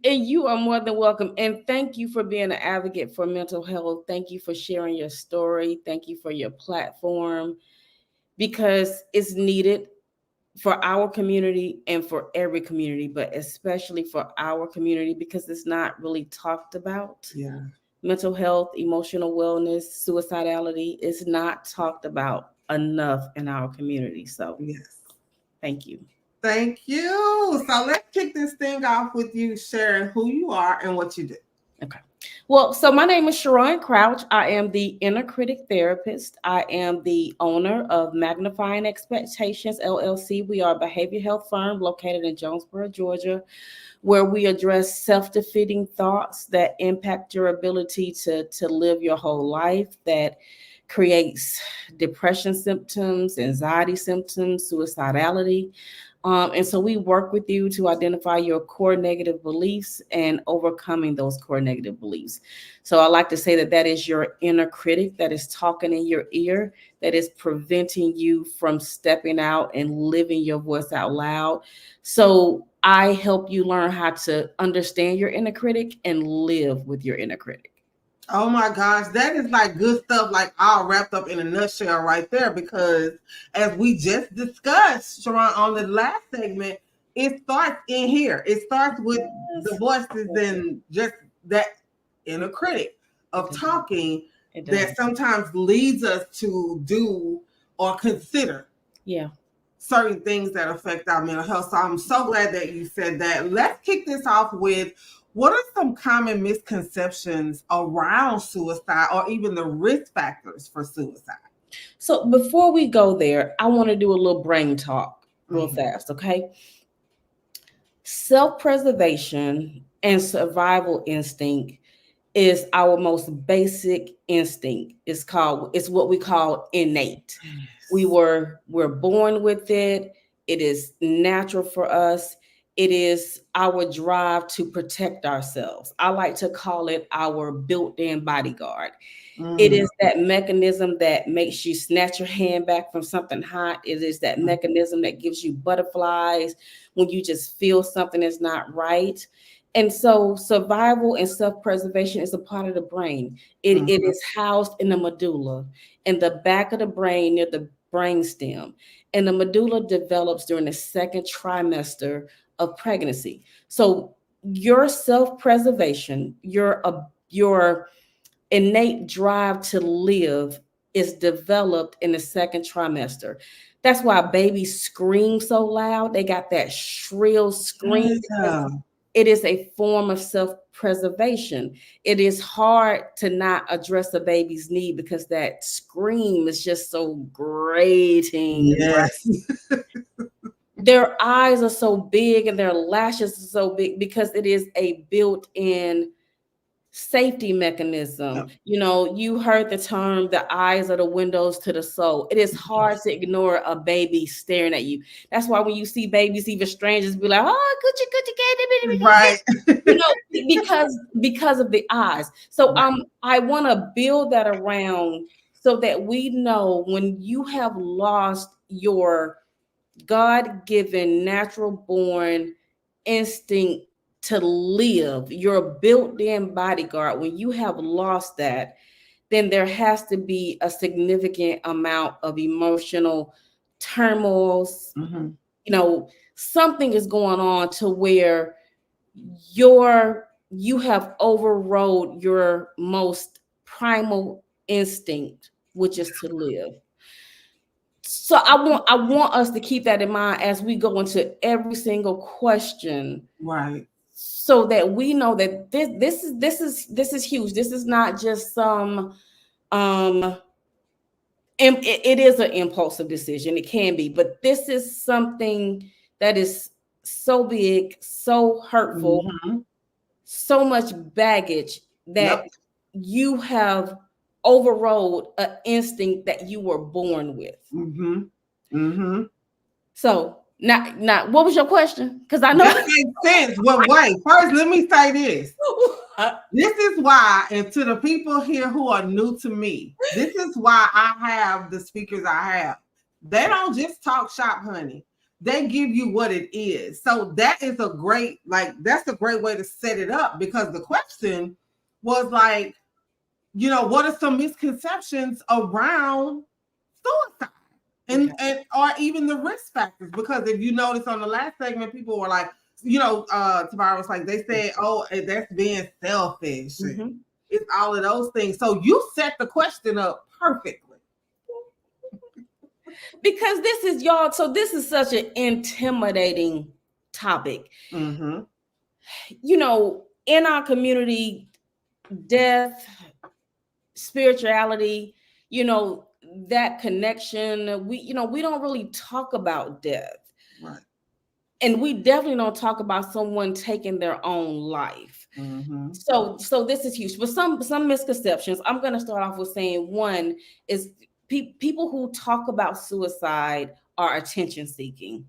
And you are more than welcome. And thank you for being an advocate for mental health. Thank you for sharing your story. Thank you for your platform, because it's needed for our community and for every community, but especially for our community because it's not really talked about. Yeah. Mental health, emotional wellness, suicidality is not talked about enough in our community. So yes, thank you. Thank you. So let's kick this thing off with you sharing who you are and what you do. Okay. Well, so my name is Sharon Crouch. I am the inner critic therapist. I am the owner of Magnifying Expectations, LLC. We are a behavioral health firm located in Jonesboro, Georgia, where we address self-defeating thoughts that impact your ability to live your whole life, that creates depression symptoms, anxiety symptoms, suicidality. And so we work with you to identify your core negative beliefs and overcoming those core negative beliefs. So I like to say that that is your inner critic that is talking in your ear, that is preventing you from stepping out and living your voice out loud. So I help you learn how to understand your inner critic and live with your inner critic. Oh my gosh, that is like good stuff, like all wrapped up in a nutshell right there. Because as we just discussed, Sharon, on the last segment, it starts in here. It starts with the voices and just that inner critic of talking that sometimes leads us to do or consider certain things that affect our mental health. So I'm so glad that you said that. Let's kick this off with, what are some common misconceptions around suicide or even the risk factors for suicide? So before we go there, I want to do a little brain talk real fast, okay? Self-preservation and survival instinct is our most basic instinct. It's what we call innate. Yes. We're born with it. It is natural for us. It is our drive to protect ourselves. I like to call it our built-in bodyguard. It is that mechanism that makes you snatch your hand back from something hot. It is that mechanism that gives you butterflies when you just feel something is not right. And so survival and self-preservation is a part of the brain. It is housed in the medulla, in the back of the brain near the brainstem. And the medulla develops during the second trimester of pregnancy. So your self-preservation, your innate drive to live is developed in the second trimester. That's why babies scream so loud. They got that shrill scream. It is a form of self-preservation. It is hard to not address a baby's need because that scream is just so grating. Yes. Right? their eyes are so big and their lashes are so big because it is a built-in safety mechanism. You heard the term, the eyes are the windows to the soul. It is hard to ignore a baby staring at you. That's why when you see babies, even strangers, be like, oh, good, Right. because of the eyes. So I want to build that around so that we know when you have lost your God-given, natural-born instinct to live, your built-in bodyguard, when you have lost that, then there has to be a significant amount of emotional turmoils. Something is going on to where you have overrode your most primal instinct, which is to live. So I want us to keep that in mind as we go into every single question, right? So that we know that this is huge. This is not just some it is an impulsive decision. It can be, but this is something that is so big, so hurtful, so much baggage that you have overrode an instinct that you were born with. So now, what was your question? Because I know that makes sense. Well, wait. First, let me say this. This is why, and to the people here who are new to me, this is why I have the speakers I have. They don't just talk shop, honey. They give you what it is. So that is that's a great way to set it up, because the question was like, what are some misconceptions around suicide? And or even the risk factors? Because if you notice on the last segment, people were like, Tamara was like, they said, oh, that's being selfish. It's all of those things. So you set the question up perfectly. Because this is y'all. So this is such an intimidating topic. In our community, death, spirituality, that connection, we don't really talk about death. Right. And we definitely don't talk about someone taking their own life. So this is huge. But some misconceptions. I'm going to start off with saying one is people who talk about suicide are attention seeking.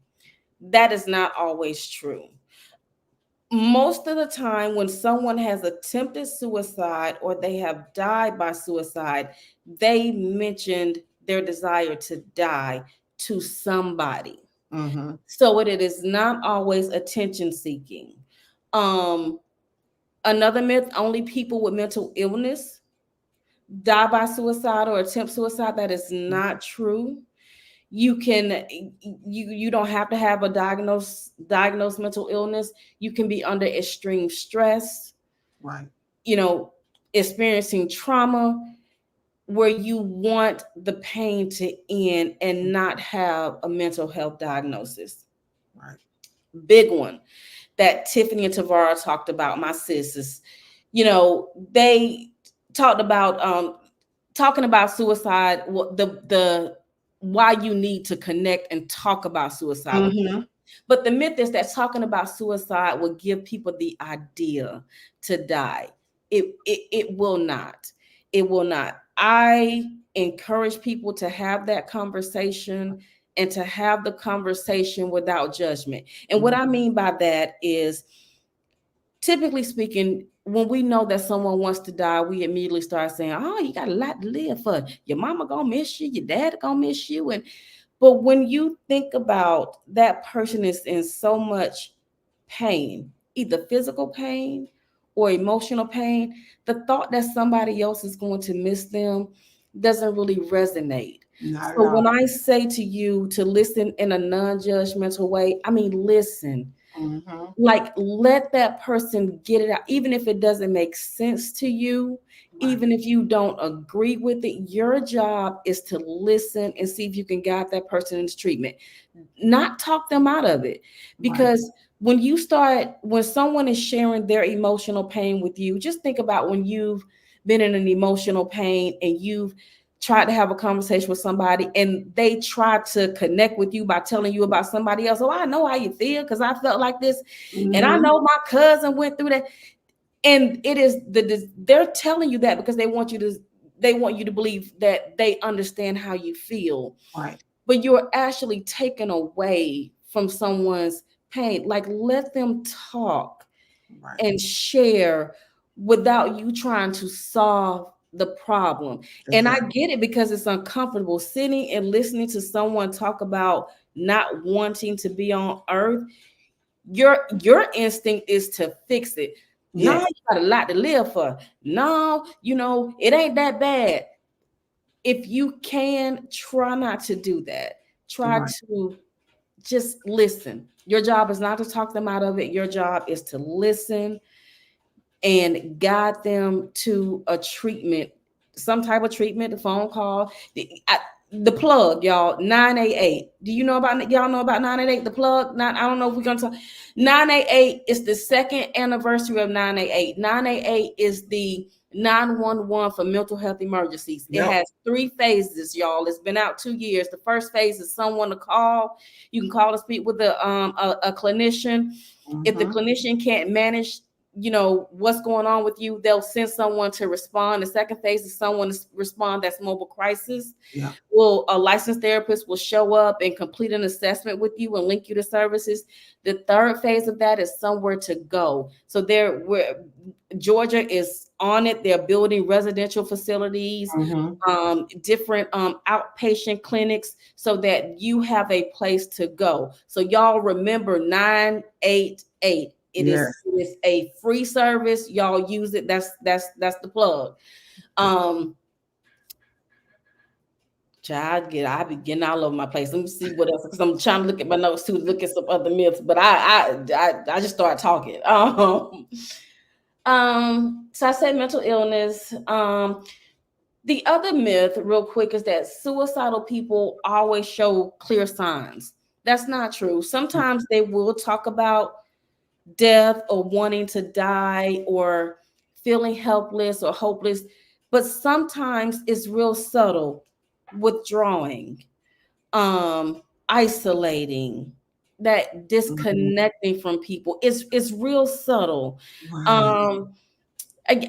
That is not always true. Most of the time when someone has attempted suicide or they have died by suicide, they mentioned their desire to die to somebody. So it is not always attention seeking. Another myth, only people with mental illness die by suicide or attempt suicide. That is not true. You don't have to have a diagnosed mental illness. You can be under extreme stress, right? Experiencing trauma where you want the pain to end and not have a mental health diagnosis. Right. Big one that Tiffany and Tavara talked about, my sisters. They talked about talking about suicide, the why you need to connect and talk about suicide. But the myth is that talking about suicide will give people the idea to die. It will not. It will not. I encourage people to have that conversation and to have the conversation without judgment. And what I mean by that is, typically speaking, when we know that someone wants to die, we immediately start saying, oh, you got a lot to live for. Your mama gonna miss you, your dad gonna miss you. But when you think about that person is in so much pain, either physical pain or emotional pain, the thought that somebody else is going to miss them doesn't really resonate. So when I say to you to listen in a non-judgmental way, I mean, listen. Like, let that person get it out, even if it doesn't make sense to you, even if you don't agree with it. Your job is to listen and see if you can guide that person into treatment, not talk them out of it. Because when someone is sharing their emotional pain with you, just think about when you've been in an emotional pain and you've tried to have a conversation with somebody and they try to connect with you by telling you about somebody else. Oh, I know how you feel because I felt like this. And I know my cousin went through that. And it is they're telling you that because they want you to believe that they understand how you feel. Right. But you're actually taken away from someone's pain. Like, let them talk and share without you trying to solve the problem. Exactly. And I get it because it's uncomfortable sitting and listening to someone talk about not wanting to be on earth. Your instinct is to fix it. No, you got a lot to live for. No, it ain't that bad. If you can, try not to do that. Try to just listen. Your job is not to talk them out of it. Your job is to listen and guide them to a treatment, some type of treatment, a phone call. The plug, y'all, 988. Do you know about, y'all know about 988, the plug? I don't know if we're going to talk. 988 is the second anniversary of 988. 988 is the 911 for mental health emergencies. It has 3 phases, y'all. It's been out 2 years. The first phase is someone to call. You can call and speak with a clinician. If the clinician can't manage what's going on with you, they'll send someone to respond. The second phase is someone to respond that's mobile crisis. A licensed therapist will show up and complete an assessment with you and link you to services. The third phase of that is somewhere to go. So Georgia is on it. They're building residential facilities, different outpatient clinics so that you have a place to go. So y'all remember 988. It is a free service. Y'all use it. That's the plug. I be getting all over my place. Let me see what else, because I'm trying to look at my notes too, look at some other myths. But I just started talking. So I said mental illness. The other myth, real quick, is that suicidal people always show clear signs. That's not true. Sometimes they will talk about death or wanting to die or feeling helpless or hopeless, but sometimes it's real subtle, withdrawing, isolating, that disconnecting from people. It's real subtle. I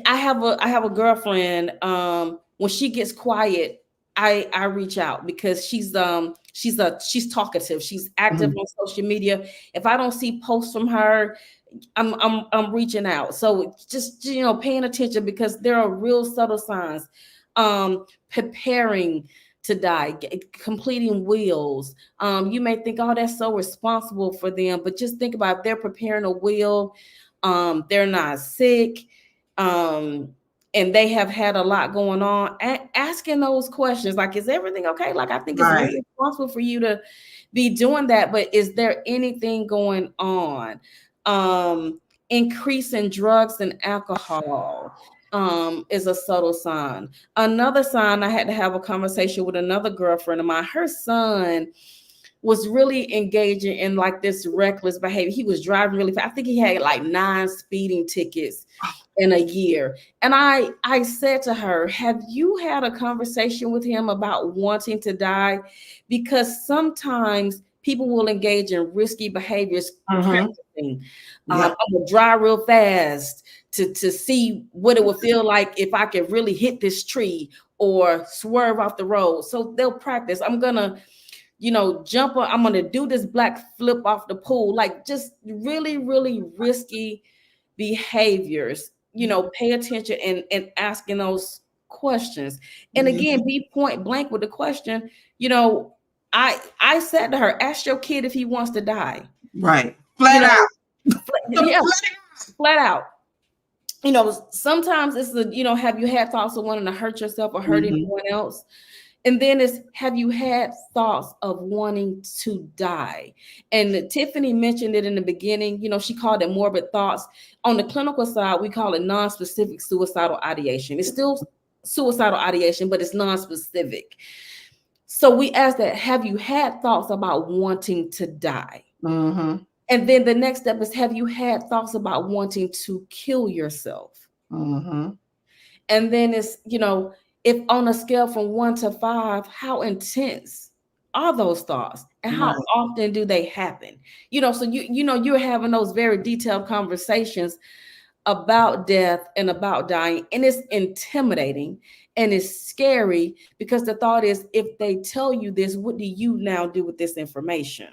have a girlfriend. When she gets quiet, I reach out because she's talkative. She's active on social media. If I don't see posts from her, I'm reaching out. So just paying attention, because there are real subtle signs. Preparing to die, completing wills. You may think, oh, that's so responsible for them, but just think about if they're preparing a will, they're not sick, and they have had a lot going on. Asking those questions, like, is everything okay? Like, I think it's very responsible for you to be doing that, but is there anything going on? Increase in drugs and alcohol is a subtle sign. Another sign, I had to have a conversation with another girlfriend of mine. Her son was really engaging in like this reckless behavior. He was driving really fast. I think he had like 9 speeding tickets in a year. And I said to her, have you had a conversation with him about wanting to die? Because sometimes people will engage in risky behaviors, practicing. I'm gonna drive real fast to see what it would feel like if I could really hit this tree or swerve off the road. So they'll practice. I'm gonna jump on, I'm gonna do this black flip off the pool, like just really, really risky behaviors. Pay attention and asking those questions. And again, be point blank with the question. I said to her, ask your kid if he wants to die. Right. Flat out. Flat out. Sometimes it's have you had thoughts of wanting to hurt yourself or hurt anyone else? And then it's, have you had thoughts of wanting to die? And Tiffany mentioned it in the beginning. She called it morbid thoughts. On the clinical side, we call it non-specific suicidal ideation. It's still suicidal ideation, but it's non-specific. So we ask that, have you had thoughts about wanting to die? And then the next step is, have you had thoughts about wanting to kill yourself? And then it's, if on a scale from 1 to 5, how intense are those thoughts and how Right. often do they happen? So you're having those very detailed conversations about death and about dying, and it's intimidating and it's scary, because the thought is, if they tell you this, what do you now do with this information?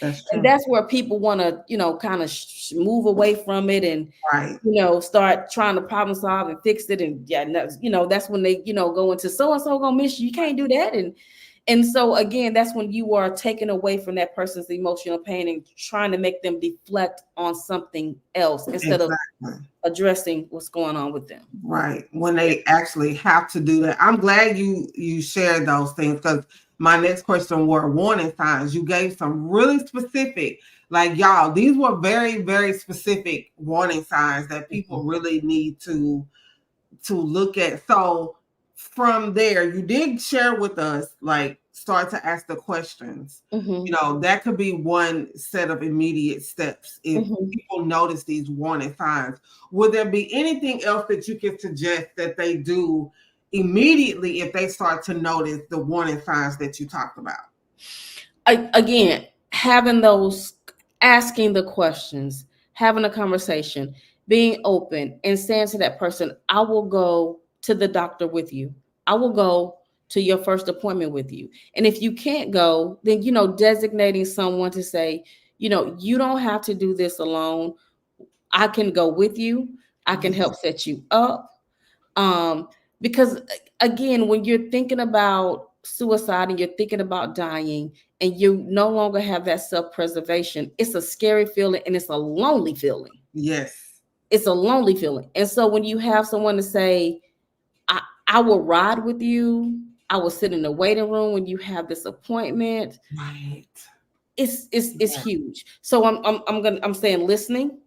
That's And true. that's where people want to, kind of move away from it, and Right. start trying to problem solve and fix it. And yeah, that's when they, go into so and so gonna miss you. You can't do that. And so again, that's when you are taking away from that person's emotional pain and trying to make them deflect on something else instead of Exactly. addressing what's going on with them. Right. When they actually have to do that. I'm glad you shared those things, because my next question were warning signs. You gave some really specific, like, y'all, these were very, very specific warning signs that people really need to look at. So from there, you did share with us, like, start to ask the questions. That could be one set of immediate steps if people notice these warning signs. Would there be anything else that you could suggest that they do immediately if they start to notice the warning signs that you talked about? Again, asking the questions, having a conversation, being open, and saying to that person, I will go to the doctor with you. I will go to your first appointment with you. And if you can't go, then, designating someone to say, you don't have to do this alone. I can go with you. I can help set you up. Because again, when you're thinking about suicide and you're thinking about dying and you no longer have that self-preservation, it's a scary feeling and it's a lonely feeling. Yes. It's a lonely feeling. And so when you have someone to say, I will ride with you, I will sit in the waiting room when you have this appointment. Right. It's huge. So I'm saying listening,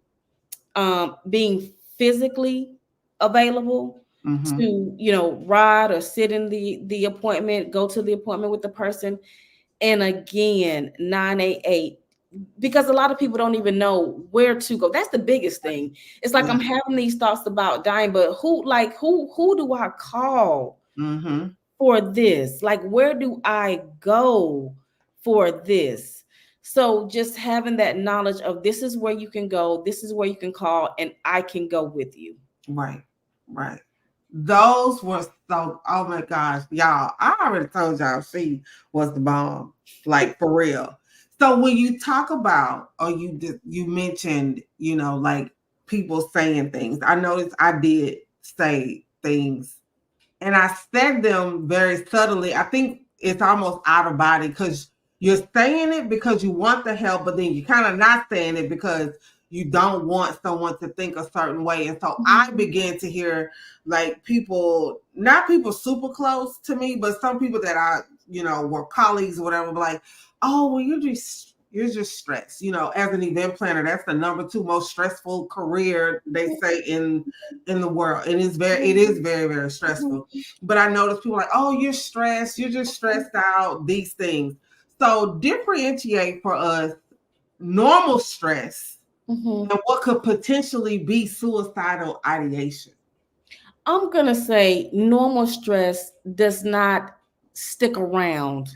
being physically available to ride or sit in the appointment, go to the appointment with the person. And again, 988, because a lot of people don't even know where to go. That's the biggest thing. It's like, I'm having these thoughts about dying, but who do I call for this? Like, where do I go for this? So just having that knowledge of, this is where you can go, this is where you can call, and I can go with you. Right. Those were so, oh my gosh, y'all, I already told y'all she was the bomb, like, for real. So when you talk about, or you mentioned, like, people saying things, I noticed I did say things, and I said them very subtly. I think it's almost out of body, because you're saying it because you want the help, but then you're kind of not saying it because you don't want someone to think a certain way. And so I began to hear, like, people, not people super close to me, but some people that I, were colleagues or whatever, like, oh, well, you're just stressed. As an event planner, that's the number 2 most stressful career, they say, in the world. And it is very, very stressful. But I noticed people like, oh, you're stressed, you're just stressed out, these things. So differentiate for us normal stress and what could potentially be suicidal ideation. I'm going to say normal stress does not stick around.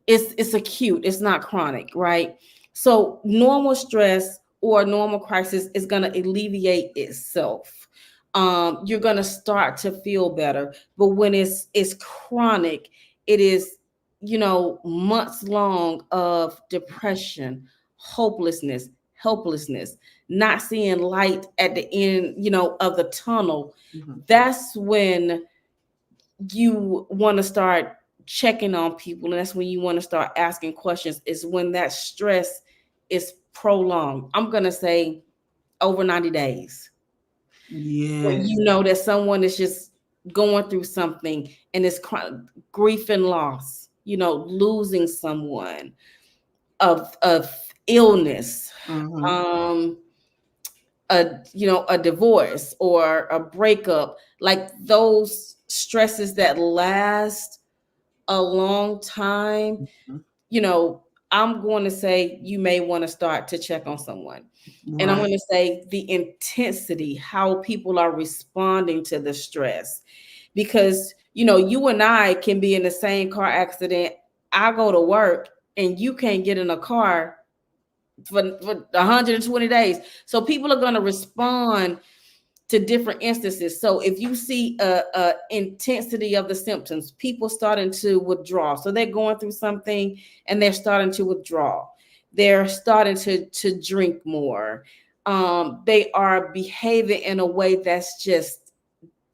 It's acute, it's not chronic, right? So normal stress or normal crisis is going to alleviate itself. You're going to start to feel better. But when it's chronic, it is, months long of depression, hopelessness, helplessness, not seeing light at the end, of the tunnel. That's when you want to start checking on people, and that's when you want to start asking questions, is when that stress is prolonged. I'm going to say over 90 days. When Yes. you know that someone is just going through something, and it's grief and loss, losing someone, of illness, a divorce or a breakup, like those stresses that last a long time, I'm going to say you may want to start to check on someone. Right. And I'm going to say the intensity, how people are responding to the stress, because You and I can be in the same car accident. I go to work and you can't get in a car for 120 days. So people are going to respond to different instances. So if you see a intensity of the symptoms, people starting to withdraw. So they're going through something and they're starting to withdraw. They're starting to drink more. They are behaving in a way that's just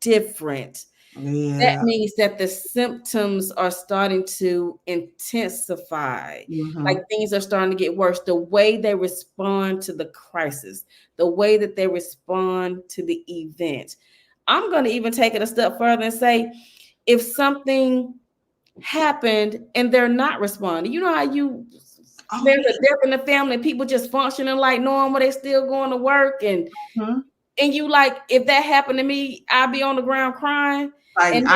different. That Yeah. means that the symptoms are starting to intensify. Like things are starting to get worse. The way they respond to the crisis, the way that they respond to the event. I'm going to even take it a step further and say, if something happened and they're not responding, you know how there's a death in the family, people just functioning like normal, they still going to work, and you like, if that happened to me, I'd be on the ground crying. Like, And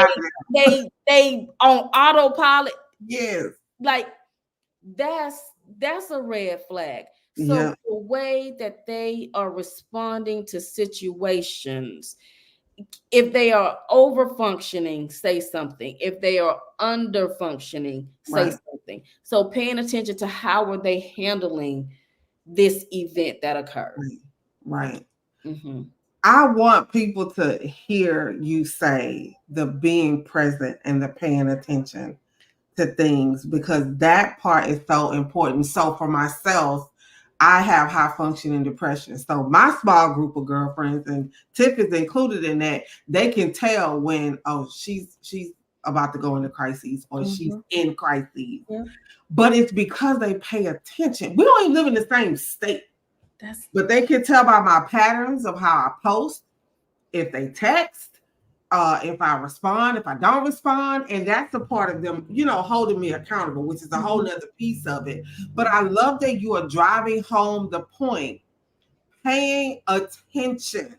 they on autopilot. Yes. Like that's a red flag. So Yeah. the way that they are responding to situations, if they are over functioning, say something. If they are under functioning, say something. So paying attention to how are they handling this event that occurred. Right. Mm-hmm. I want people to hear you say the being present and the paying attention to things, because that part is so important. So for myself, I have high functioning depression. So my small group of girlfriends, and Tiff is included in that, they can tell when, oh, she's about to go into crises, or she's in crises. Yeah. But it's because they pay attention. We don't even live in the same state. But they can tell by my patterns of how I post, if they text, if I respond, if I don't respond. And that's a part of them, holding me accountable, which is a whole nother piece of it. But I love that you are driving home the point, paying attention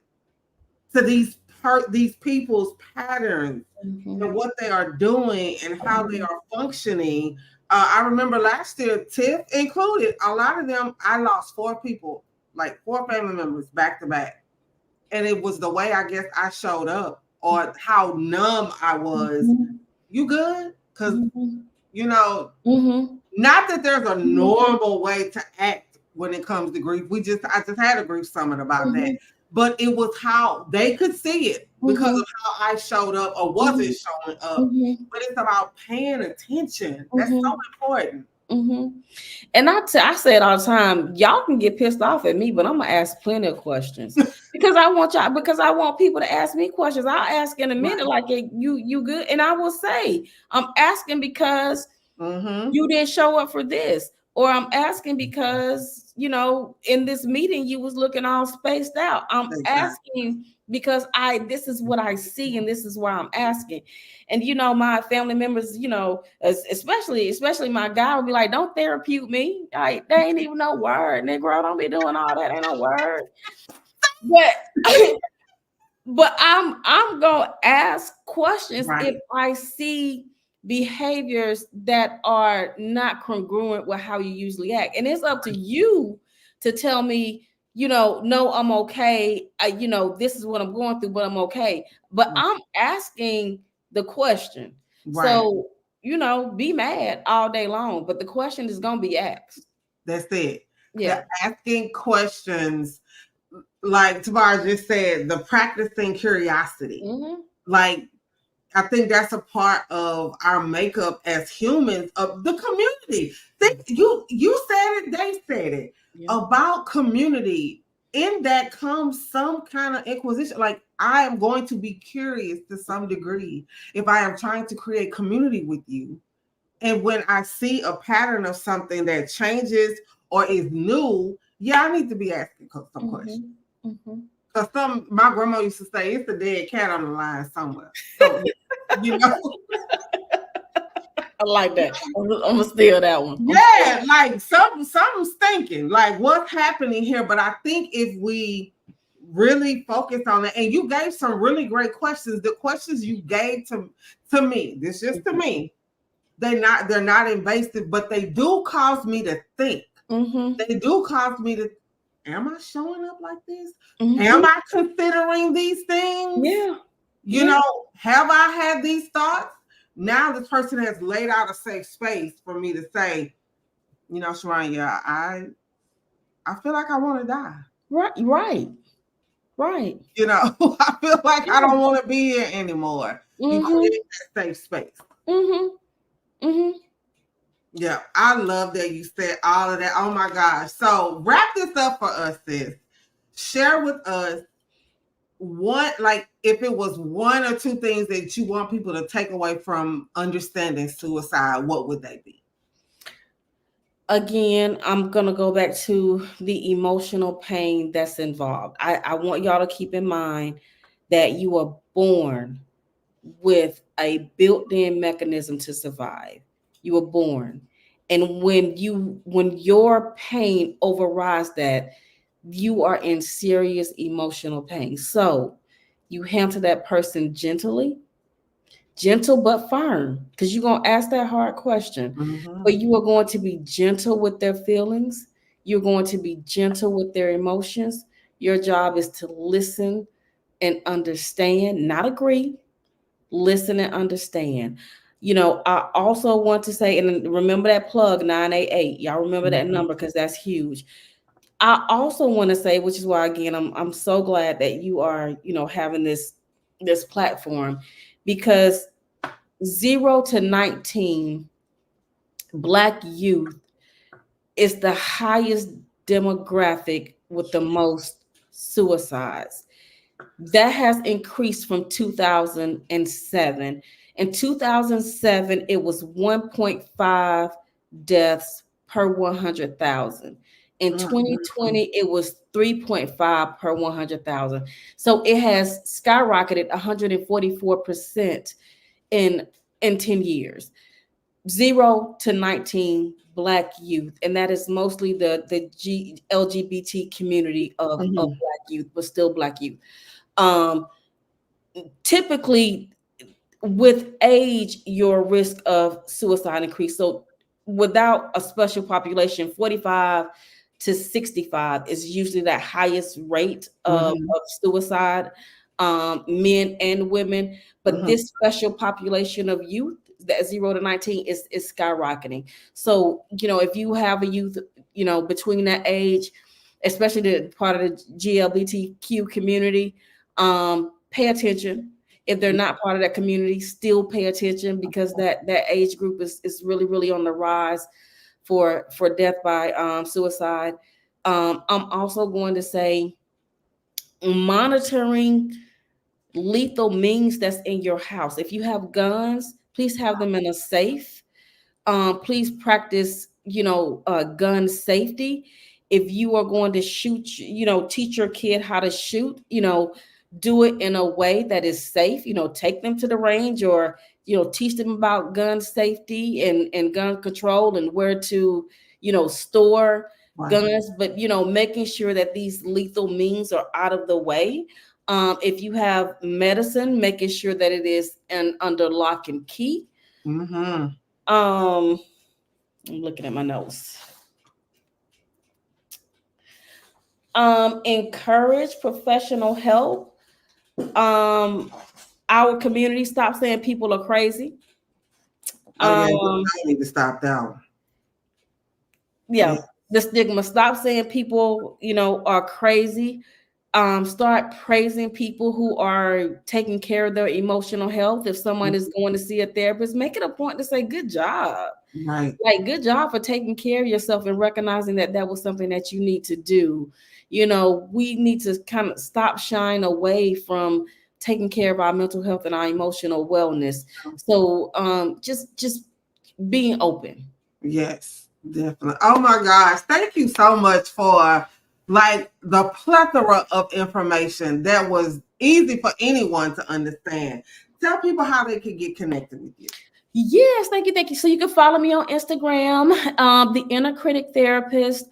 to these people's patterns and what they are doing and how they are functioning. I remember last year, Tiff included, a lot of them, I lost 4 people, like 4 family members back to back. And it was the way, I guess, I showed up, or how numb I was. You good? Because, not that there's a normal way to act when it comes to grief. I just had a grief summit about that. But it was how they could see it because of how I showed up or wasn't showing up. But it's about paying attention. That's so important. And I say it all the time. Y'all can get pissed off at me, but I'm gonna ask plenty of questions because I want people to ask me questions. I'll ask in a minute, like, you good? And I will say, I'm asking because you didn't show up for this, or I'm asking because in this meeting you was looking all spaced out. I'm asking because this is what I see, and this is why I'm asking. And my family members, especially my guy, will be like, "Don't therapeutic me. Like, they ain't even no word, Negro. Don't be doing all that. Ain't no word." But I'm gonna ask questions if I see behaviors that are not congruent with how you usually act. And it's up to you to tell me, no, I'm okay. This is what I'm going through, but I'm okay. But I'm asking the question. So, be mad all day long, but the question is going to be asked. That's it. Yeah. The asking questions, like Tamara just said, the practicing curiosity. Like, I think that's a part of our makeup as humans, of the community. You said it, they said it. About community. In that comes some kind of inquisition. Like, I am going to be curious to some degree if I am trying to create community with you. And when I see a pattern of something that changes or is new, I need to be asking some questions. Because my grandma used to say, it's a dead cat on the line somewhere. So, I like that. I'm gonna steal that one. Yeah, like something's stinking. Like, what's happening here? But I think if we really focus on it, and you gave some really great questions. The questions you gave to me, this just to me, they're not invasive, but they do cause me to think. They do cause me to, am I showing up like this? Am I considering these things? Yeah. You know, have I had these thoughts? Now this person has laid out a safe space for me to say, you know, Sharanya, I feel like I want to die. Right. You know, I feel like I don't want to be here anymore. You create that safe space. Yeah, I love that you said all of that. Oh my gosh. So wrap this up for us, sis. Share with us if it was one or two things that you want people to take away from understanding suicide, what would they be? Again, I'm going to go back to the emotional pain that's involved. I want y'all to keep in mind that you are born with a built-in mechanism to survive. You were born. And when your pain overrides that, you are in serious emotional pain. So you handle that person gently, gentle but firm, because you're going to ask that hard question. But you are going to be gentle with their feelings. You're going to be gentle with their emotions. Your job is to listen and understand, not agree. Listen and understand. You know, I also want to say, and remember that plug 988. Y'all remember that number, because that's huge. I also want to say, which is why again I'm so glad that you are, you know, having this platform, because 0 to 19 Black youth is the highest demographic with the most suicides. That has increased from 2007. In 2007, it was 1.5 deaths per 100,000. In 2020, it was 3.5 per 100,000. So it has skyrocketed 144% in 10 years. 0 to 19 Black youth, and that is mostly the LGBT community of Black youth, but still Black youth. Typically, with age, your risk of suicide increase. So without a special population, 45 to 65 is usually that highest rate of suicide, men and women. But this special population of youth, that 0 to 19, is skyrocketing. So, you know, if you have a youth, you know, between that age, especially the part of the GLBTQ community, pay attention. If they're not part of that community, still pay attention, because that age group is really, really on the rise for death by suicide. I'm also going to say, monitoring lethal means that's in your house. If you have guns, please have them in a safe. Please practice, you know, gun safety. If you are going to shoot, you know, teach your kid how to shoot, you know, do it in a way that is safe. You know, take them to the range, or, you know, teach them about gun safety and gun control, and where to, you know, store guns. But, you know, making sure that these lethal means are out of the way. If you have medicine, making sure that it is under lock and key. I'm looking at my notes. Encourage professional help. Our community, stop saying people are crazy. I need to stop that one. Yeah, the stigma. Stop saying people, you know, are crazy. Start praising people who are taking care of their emotional health. If someone is going to see a therapist, make it a point to say, good job. Right. Like, good job for taking care of yourself and recognizing that that was something that you need to do. You know, we need to kind of stop shying away from taking care of our mental health and our emotional wellness. So just being open. Yes, definitely. Oh my gosh. Thank you so much for like the plethora of information that was easy for anyone to understand. Tell people how they can get connected with you. Yes, thank you. So you can follow me on Instagram, the Inner Critic Therapist.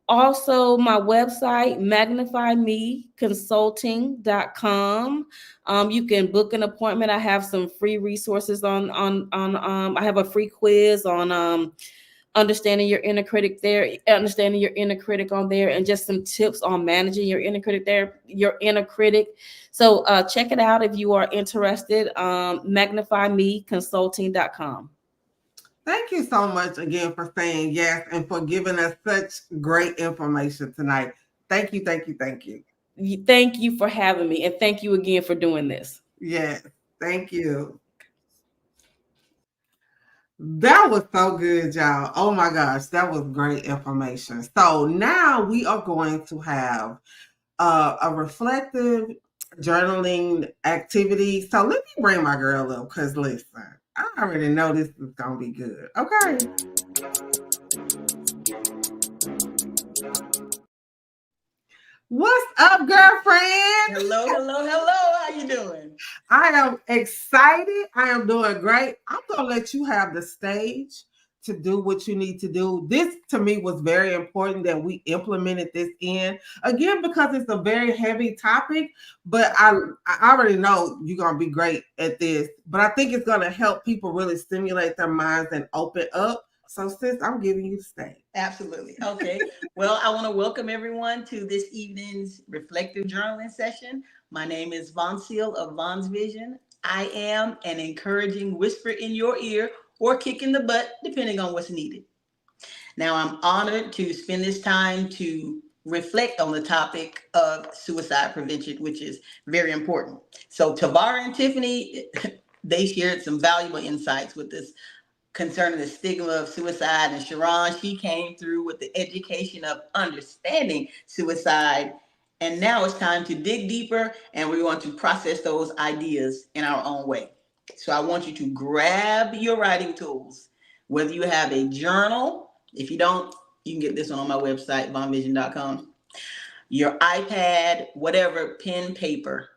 Also, my website, magnifymeconsulting.com. You can book an appointment. I have some free resources on I have a free quiz on understanding your inner critic there, understanding your inner critic on there, and just some tips on managing your inner critic there, your inner critic. So check it out if you are interested. MagnifyMeConsulting.com. Thank you so much again for saying yes and for giving us such great information tonight. Thank you, thank you, thank you. Thank you for having me, and thank you again for doing this. Yes, thank you. That was so good, y'all. Oh my gosh, that was great information. So now we are going to have a reflective journaling activity. So let me bring my girl up because listen, I already know this is going to be good. Okay. What's up, girlfriend? Hello, hello, hello. How you doing? I am excited. I am doing great. I'm going to let you have the stage to do what you need to do. This to me was very important that we implemented this in. Again, because it's a very heavy topic, but I already know you're going to be great at this. But I think it's going to help people really stimulate their minds and open up. So sis, I'm giving you the stage. Absolutely. Okay. Well, I want to welcome everyone to this evening's reflective journaling session. My name is Von Seal of Von's Vision. I am an encouraging whisper in your ear or kick in the butt, depending on what's needed. Now, I'm honored to spend this time to reflect on the topic of suicide prevention, which is very important. So Tavara and Tiffany, they shared some valuable insights with this concerning the stigma of suicide. And Sharon, she came through with the education of understanding suicide. And now it's time to dig deeper, and we want to process those ideas in our own way. So I want you to grab your writing tools, whether you have a journal. If you don't, you can get this one on my website, vonvision.com. Your iPad, whatever, pen, paper.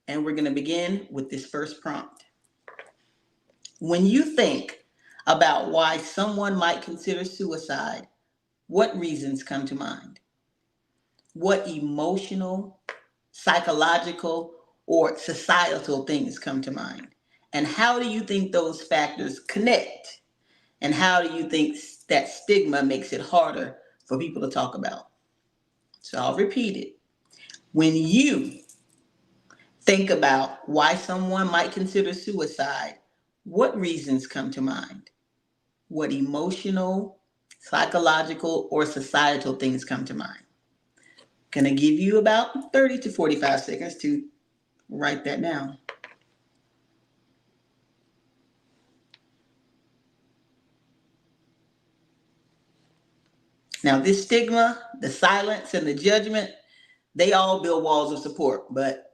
And we're going to begin with this first prompt. When you think about why someone might consider suicide, what reasons come to mind? What emotional, psychological, or societal things come to mind? And how do you think those factors connect? And how do you think that stigma makes it harder for people to talk about? So I'll repeat it. When you think about why someone might consider suicide, what reasons come to mind? What emotional, psychological, or societal things come to mind? Gonna give you about 30 to 45 seconds to write that down. Now, this stigma, the silence, and the judgment, they all build walls of support. But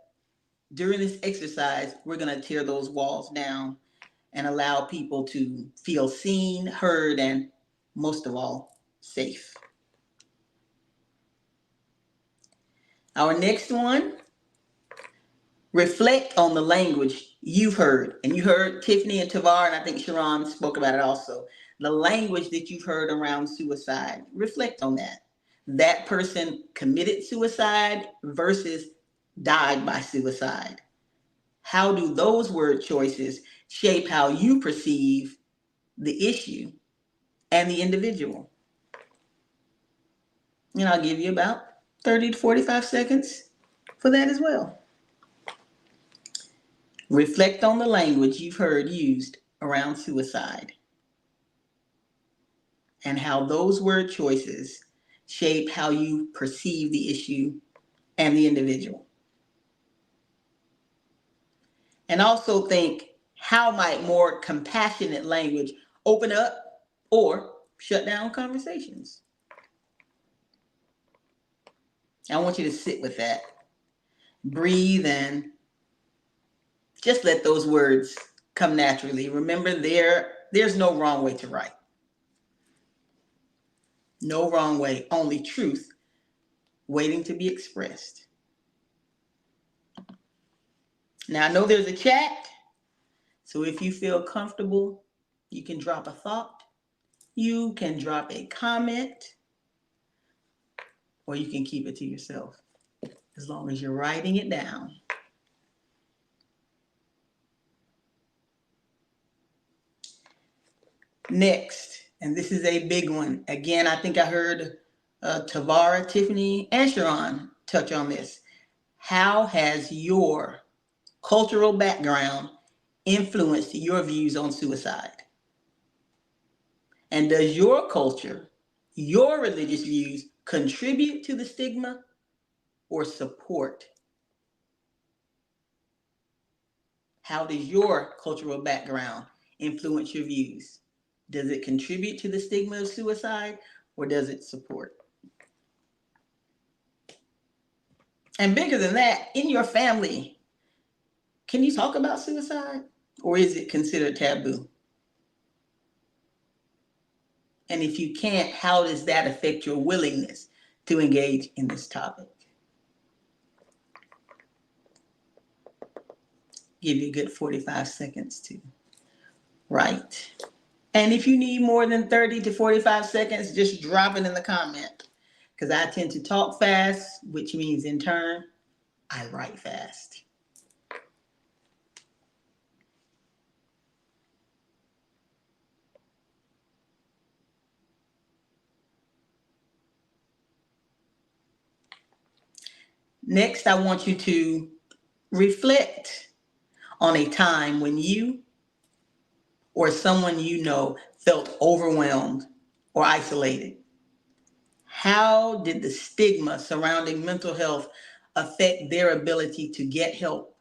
during this exercise, we're gonna tear those walls down and allow people to feel seen, heard, and most of all, safe. Our next one, reflect on the language you've heard. And you heard Tiffany and Tavar, and I think Sharon spoke about it also. The language that you've heard around suicide, reflect on that. That person committed suicide versus died by suicide. How do those word choices shape how you perceive the issue and the individual? And I'll give you about 30 to 45 seconds for that as well. Reflect on the language you've heard used around suicide and how those word choices shape how you perceive the issue and the individual. And also think, how might more compassionate language open up or shut down conversations? I want you to sit with that. Breathe and just let those words come naturally. Remember, there's no wrong way to write. No wrong way, only truth waiting to be expressed. Now, I know there's a chat, so if you feel comfortable, you can drop a thought, you can drop a comment, or you can keep it to yourself, as long as you're writing it down. Next, And this is a big one. Again, I think I heard Tavara, Tiffany, and Sharon touch on this. How has your cultural background influenced your views on suicide? And does your culture, your religious views, contribute to the stigma or support? How does your cultural background influence your views? Does it contribute to the stigma of suicide or does it support? And bigger than that, in your family, can you talk about suicide or is it considered taboo? And if you can't, how does that affect your willingness to engage in this topic? Give you a good 45 seconds to write. And if you need more than 30 to 45 seconds, just drop it in the comment. Because I tend to talk fast, which means in turn, I write fast. Next, I want you to reflect on a time when you or someone you know felt overwhelmed or isolated. How did the stigma surrounding mental health affect their ability to get help?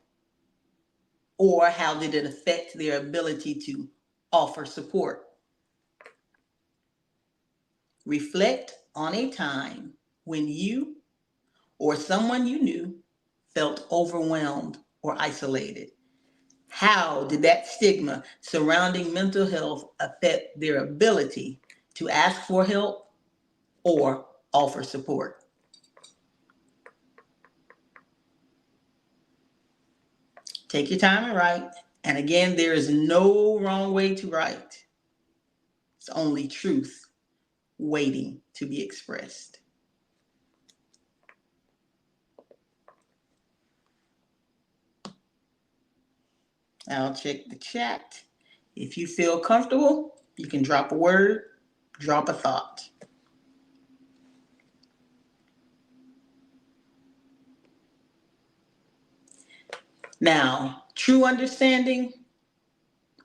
Or how did it affect their ability to offer support? Reflect on a time when you or someone you knew felt overwhelmed or isolated. How did that stigma surrounding mental health affect their ability to ask for help or offer support? Take your time and write. And again, there is no wrong way to write. It's only truth waiting to be expressed. I'll check the chat. If you feel comfortable, you can drop a word, drop a thought. Now, true understanding,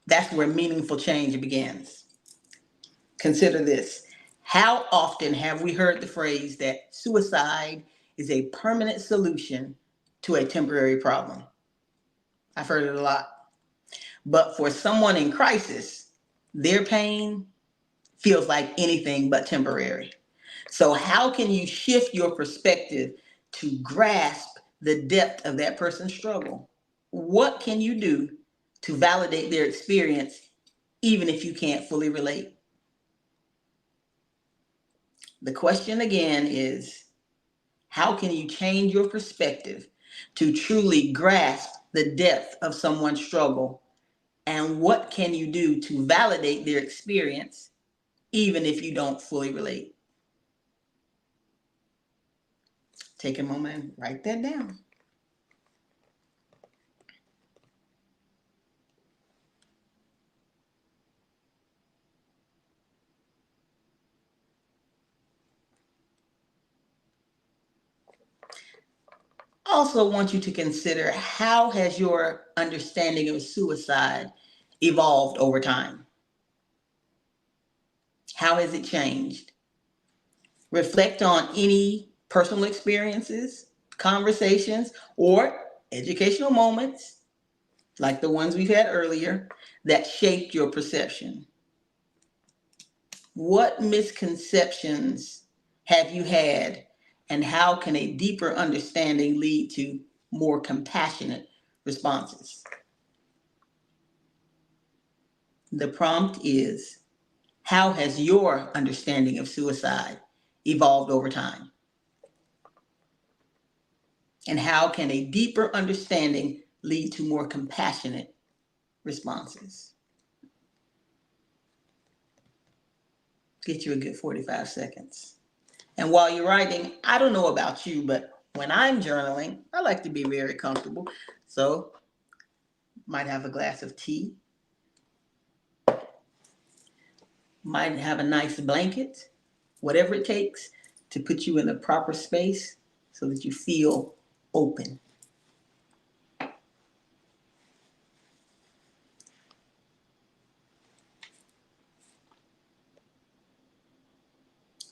that's where meaningful change begins. Consider this. How often have we heard the phrase that suicide is a permanent solution to a temporary problem? I've heard it a lot. But for someone in crisis, their pain feels like anything but temporary. So how can you shift your perspective to grasp the depth of that person's struggle? What can you do to validate their experience, even if you can't fully relate? The question again is, how can you change your perspective to truly grasp the depth of someone's struggle? And what can you do to validate their experience, even if you don't fully relate? Take a moment and write that down. I also want you to consider, how has your understanding of suicide evolved over time? How has it changed? Reflect on any personal experiences, conversations, or educational moments, like the ones we've had earlier, that shaped your perception. What misconceptions have you had, and how can a deeper understanding lead to more compassionate responses? The prompt is, how has your understanding of suicide evolved over time? And how can a deeper understanding lead to more compassionate responses? Get you a good 45 seconds. And while you're writing, I don't know about you, but when I'm journaling, I like to be very comfortable. So might have a glass of tea. might have a nice blanket, whatever it takes to put you in the proper space so that you feel open.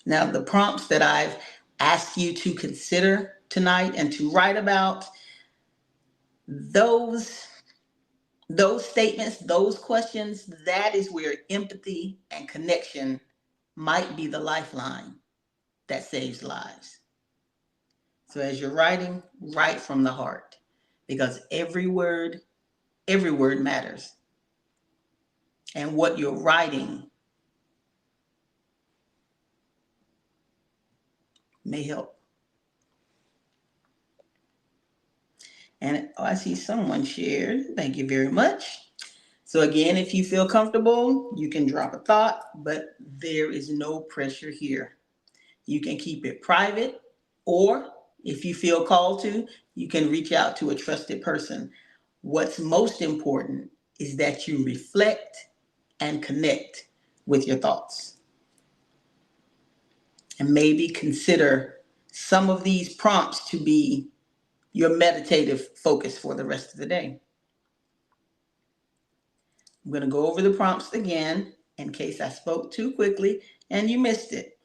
Now, the prompts that I've asked you to consider tonight and to write about, those statements, those questions, that is where empathy and connection might be the lifeline that saves lives. So as you're writing, write from the heart, because every word matters. And what you're writing may help. And I see someone shared. Thank you very much. So again, if you feel comfortable, you can drop a thought, but there is no pressure here. You can keep it private, or if you feel called to, you can reach out to a trusted person. What's most important is that you reflect and connect with your thoughts. And maybe consider some of these prompts to be your meditative focus for the rest of the day. I'm going to go over the prompts again in case I spoke too quickly and you missed it.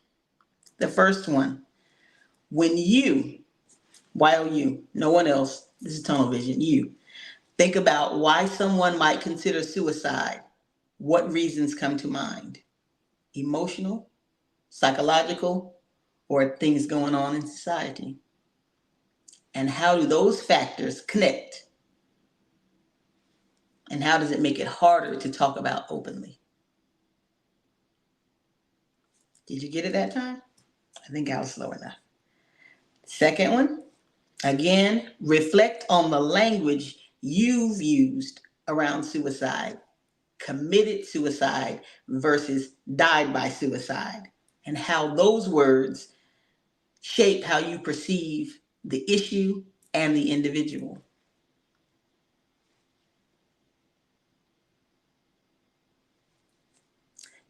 The first one, when you, while you, no one else, this is tunnel vision, you, think about why someone might consider suicide, what reasons come to mind? Emotional, psychological, or things going on in society? And how do those factors connect? And how does it make it harder to talk about openly? Did you get it that time? I think I was slow enough. Second one, again, reflect on the language you've used around suicide, committed suicide versus died by suicide, and how those words shape how you perceive the issue and the individual.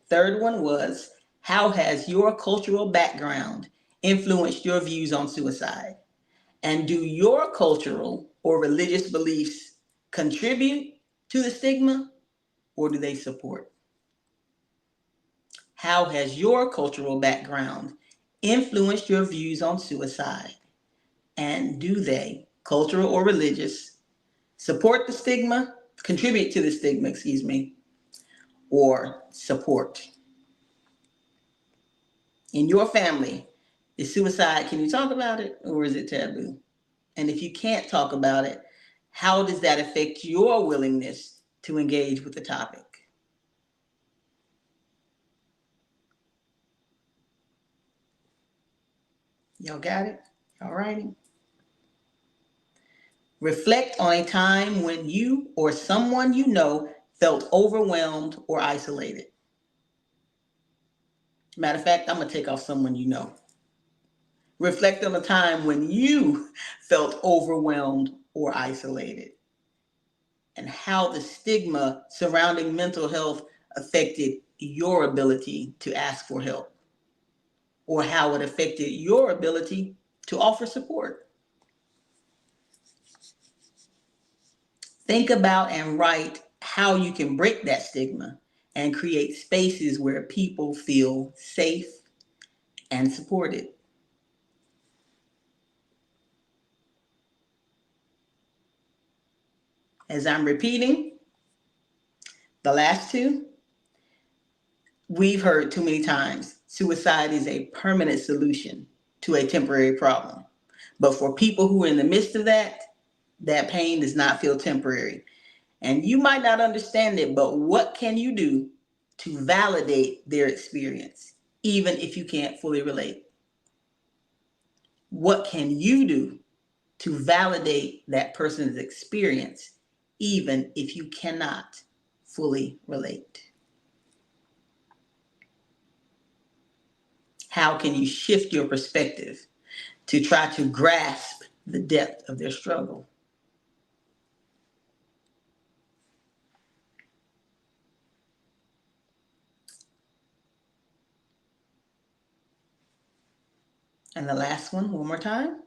Third one was, how has your cultural background influenced your views on suicide? And do your cultural or religious beliefs contribute to the stigma, or do they support? How has your cultural background influenced your views on suicide? And do they, cultural or religious, support the stigma, contribute to the stigma, or support? In your family, is suicide, can you talk about it, or is it taboo? And if you can't talk about it, how does that affect your willingness to engage with the topic? Y'all got it? All righty. Reflect on a time when you or someone you know felt overwhelmed or isolated. Matter of fact, I'm going to take off someone you know. Reflect on a time when you felt overwhelmed or isolated, and how the stigma surrounding mental health affected your ability to ask for help, or how it affected your ability to offer support. Think about and write how you can break that stigma and create spaces where people feel safe and supported. As I'm repeating, the last two, we've heard too many times, suicide is a permanent solution to a temporary problem. But for people who are in the midst of that pain does not feel temporary. And you might not understand it, but what can you do to validate their experience, even if you can't fully relate? What can you do to validate that person's experience, even if you cannot fully relate? How can you shift your perspective to try to grasp the depth of their struggle? And the last one more time.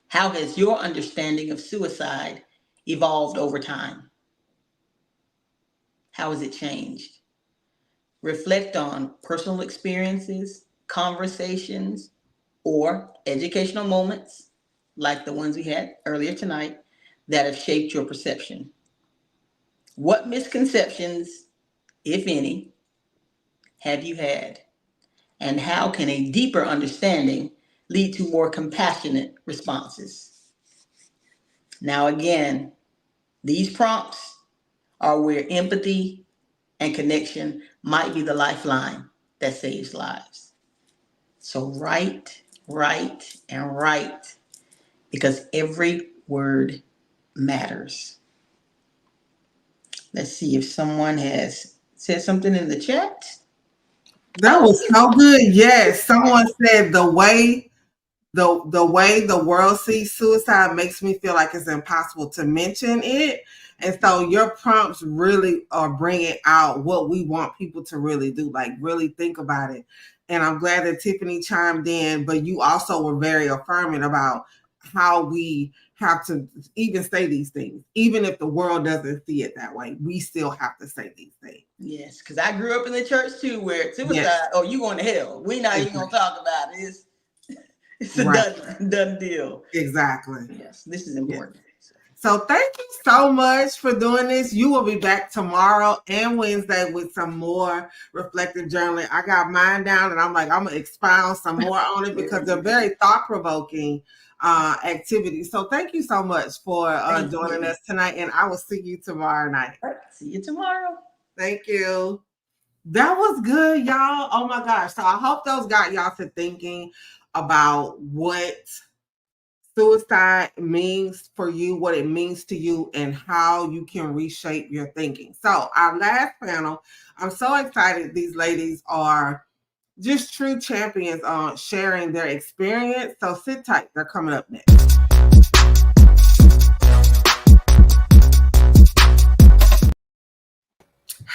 How has your understanding of suicide evolved over time? How has it changed? Reflect on personal experiences, conversations, or educational moments like the ones we had earlier tonight that have shaped your perception. What misconceptions, if any, have you had? And how can a deeper understanding lead to more compassionate responses? Now, again, these prompts are where empathy and connection might be the lifeline that saves lives. So write, and write because every word matters. Let's see if someone has said something in the chat. That Oh, was so good. Yes, someone said the way the world sees suicide makes me feel like it's impossible to mention it. And so your prompts really are bringing out what we want people to really do, like really think about it. And I'm glad that Tiffany chimed in, but you also were very affirming about how we have to even say these things. Even if the world doesn't see it that way, we still have to say these things. yes, because I grew up in the church too, where suicide, Yes. oh, you going to hell. We're not even going to talk about it. It's a Right. done deal. Exactly. Yes, this is important. So thank you so much for doing this. You will be back tomorrow and Wednesday with some more reflective journaling. I got mine down and I'm going to expound some more on it because they're very thought-provoking activities. So thank you so much for joining us tonight, and I will see you tomorrow night. All right, see you tomorrow. Thank you. That was good, y'all. Oh my gosh. So I hope those got y'all to thinking about what suicide means for you, what it means to you, and how you can reshape your thinking. So our last panel, I'm so excited. These ladies are just true champions on sharing their experience. So sit tight. They're coming up next.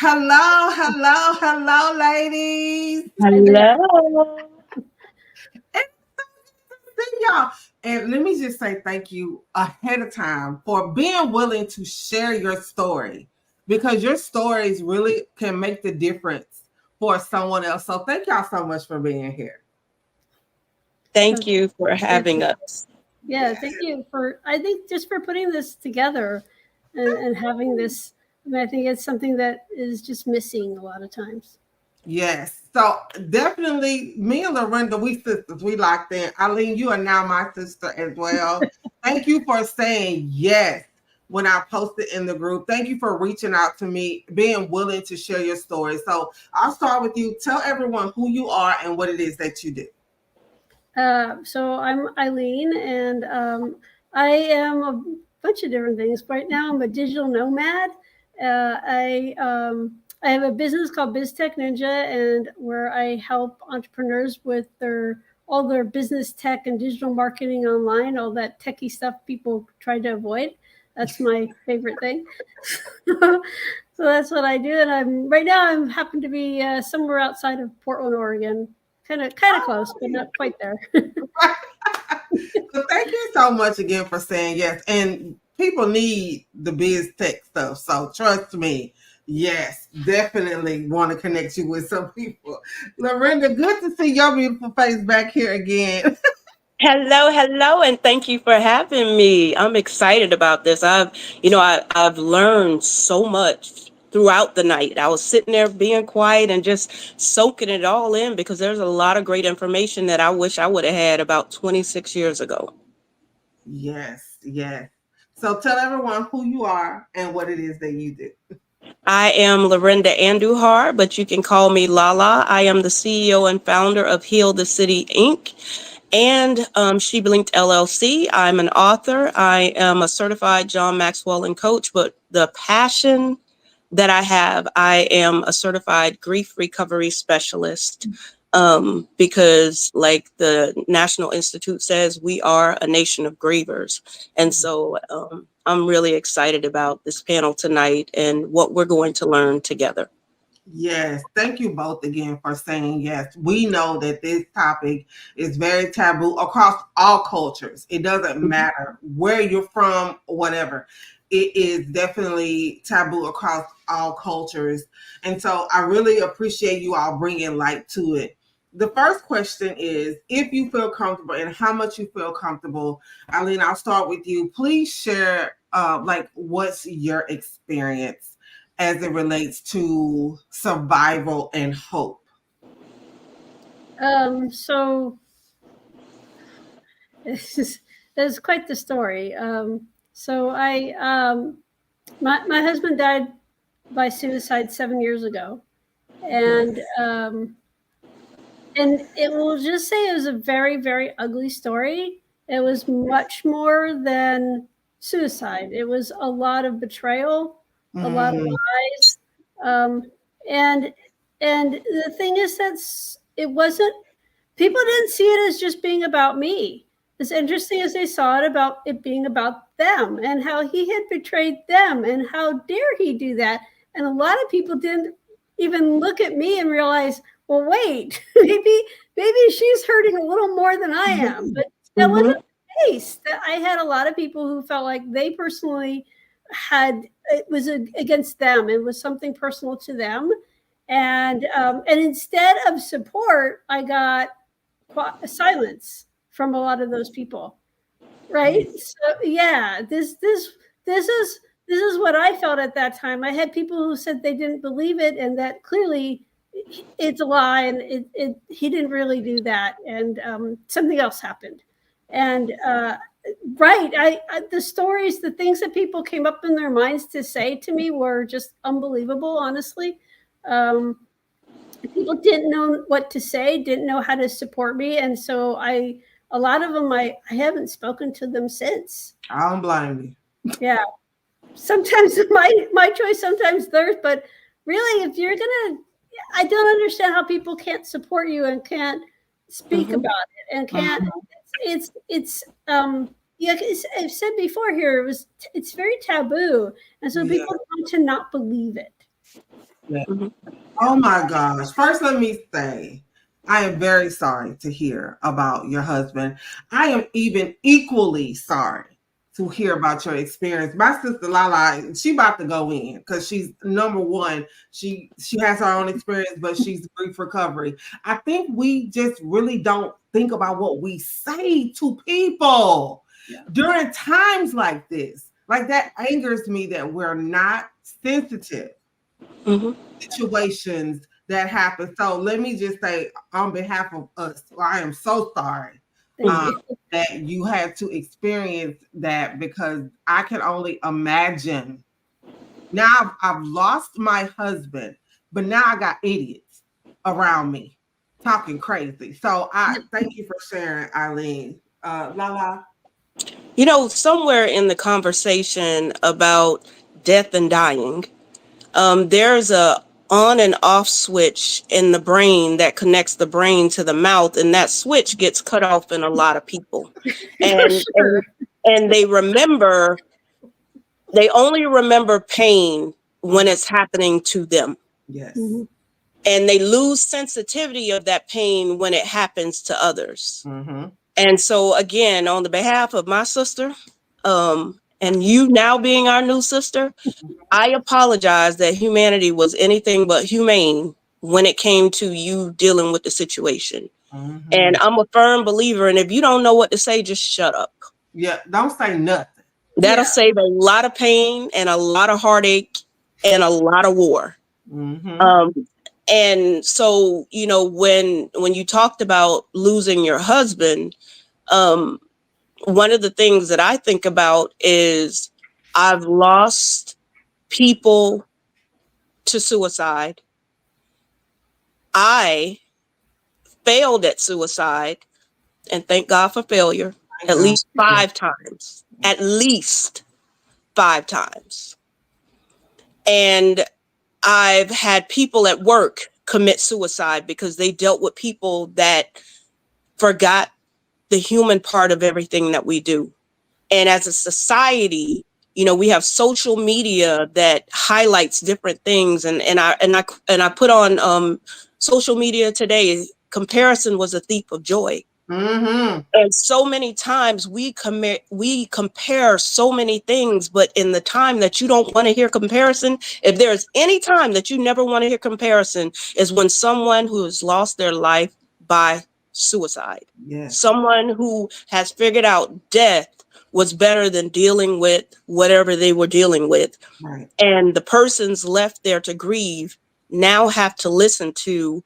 Hello, ladies. Hello. Y'all. And let me just say thank you ahead of time for being willing to share your story, because your stories really can make the difference for someone else. So thank y'all so much for being here. Thank you for having us. Yeah, thank you for, I think, just for putting this together and having this. I mean, I think it's something that is just missing a lot of times. Yes. So definitely me and Lorinda, we sisters, we locked in. Eileen, you are now my sister as well. Thank you for saying yes when I posted in the group. Thank you for reaching out to me, being willing to share your story. So I'll start with you. Tell everyone who you are and what it is that you do. So I'm Eileen, and I am a bunch of different things. Right now, I'm a digital nomad. I have a business called BizTech Ninja, and where I help entrepreneurs with all their business tech and digital marketing online, all that techie stuff people try to avoid. That's my favorite thing. So that's what I do, and I happen to be somewhere outside of Portland, Oregon. Kind of close, but not quite there. So thank you so much again for saying yes. And people need the biz tech stuff. So trust me. Yes, definitely want to connect you with some people. Lorinda, good to see your beautiful face back here again. Hello, and thank you for having me. I'm excited about this. I've learned so much throughout the night. I was sitting there being quiet and just soaking it all in because there's a lot of great information that I wish I would have had about 26 years ago. Yes. So tell everyone who you are and what it is that you do. I am Lorinda Andujar, but you can call me Lala. I am the CEO and founder of Heal the City, Inc. and She Blinked LLC. I'm an author. I am a certified John Maxwell and coach, but the passion that I am a certified grief recovery specialist because, like the National Institute says, we are a nation of grievers. And so I'm really excited about this panel tonight and what we're going to learn together. Yes, thank you both again for saying yes. We know that this topic is very taboo across all cultures. It doesn't matter where you're from, whatever. It is definitely taboo across all cultures. And so I really appreciate you all bringing light to it. The first question is if you feel comfortable and how much you feel comfortable. Eileen, I'll start with you. Please share like what's your experience as it relates to survival and hope? So it's quite the story. So my husband died by suicide 7 years ago, and it will just say it was a very, very ugly story. It was much more than suicide. It was a lot of betrayal, a lot of lies, and the thing is that it wasn't. People didn't see it as just being about me. As interesting as they saw it about it being about them and how he had betrayed them and how dare he do that. And a lot of people didn't even look at me and realize, well, wait, maybe she's hurting a little more than I am. But that wasn't the case. I had a lot of people who felt like they personally had it was against them. It was something personal to them, and instead of support, I got silence from a lot of those people, right? So yeah, this is what I felt at that time. I had people who said they didn't believe it and that clearly it's a lie and he didn't really do that, and something else happened. And right, the stories, the things that people came up in their minds to say to me were just unbelievable, honestly. People didn't know what to say, didn't know how to support me, and so a lot of them I haven't spoken to them since. I don't blame you. Yeah, sometimes my choice, sometimes theirs, but really, if you're gonna, I don't understand how people can't support you and can't speak about it and can't. It's yeah, I've said before here, it's very taboo, and so people want to not believe it. Yeah. Oh my gosh. First, let me say, I am very sorry to hear about your husband. I am even equally sorry to hear about your experience. My sister Lala, she about to go in because she's number one. She has her own experience, but she's grief recovery. I think we just really don't think about what we say to people during times like this. Like that angers me that we're not sensitive situations that happen. So let me just say, on behalf of us, I am so sorry that you had to experience that, because I can only imagine. Now I've lost my husband, but now I got idiots around me talking crazy. So I thank you for sharing, Eileen. Lala. You know, somewhere in the conversation about death and dying, there's a on and off switch in the brain that connects the brain to the mouth, and that switch gets cut off in a lot of people. And and they only remember pain when it's happening to them. Yes. And they lose sensitivity of that pain when it happens to others. And so again, on the behalf of my sister, and you now being our new sister, I apologize that humanity was anything but humane when it came to you dealing with the situation. And I'm a firm believer, and if you don't know what to say, just shut up. Yeah, don't say nothing. That'll save a lot of pain and a lot of heartache and a lot of war. And so, you know, when you talked about losing your husband, one of the things that I think about is I've lost people to suicide. I failed at suicide, and thank God for failure, at least 5 times. At least 5 times. And I've had people at work commit suicide because they dealt with people that forgot the human part of everything that we do. And as a society, We have social media that highlights different things, and I put on social media today. Comparison was a thief of joy. Mm-hmm. And so many times we compare so many things, but in the time that you don't want to hear comparison, if there's any time that you never want to hear comparison, is when someone who has lost their life by suicide. Yes. Someone who has figured out death was better than dealing with whatever they were dealing with. Right. And the persons left there to grieve now have to listen to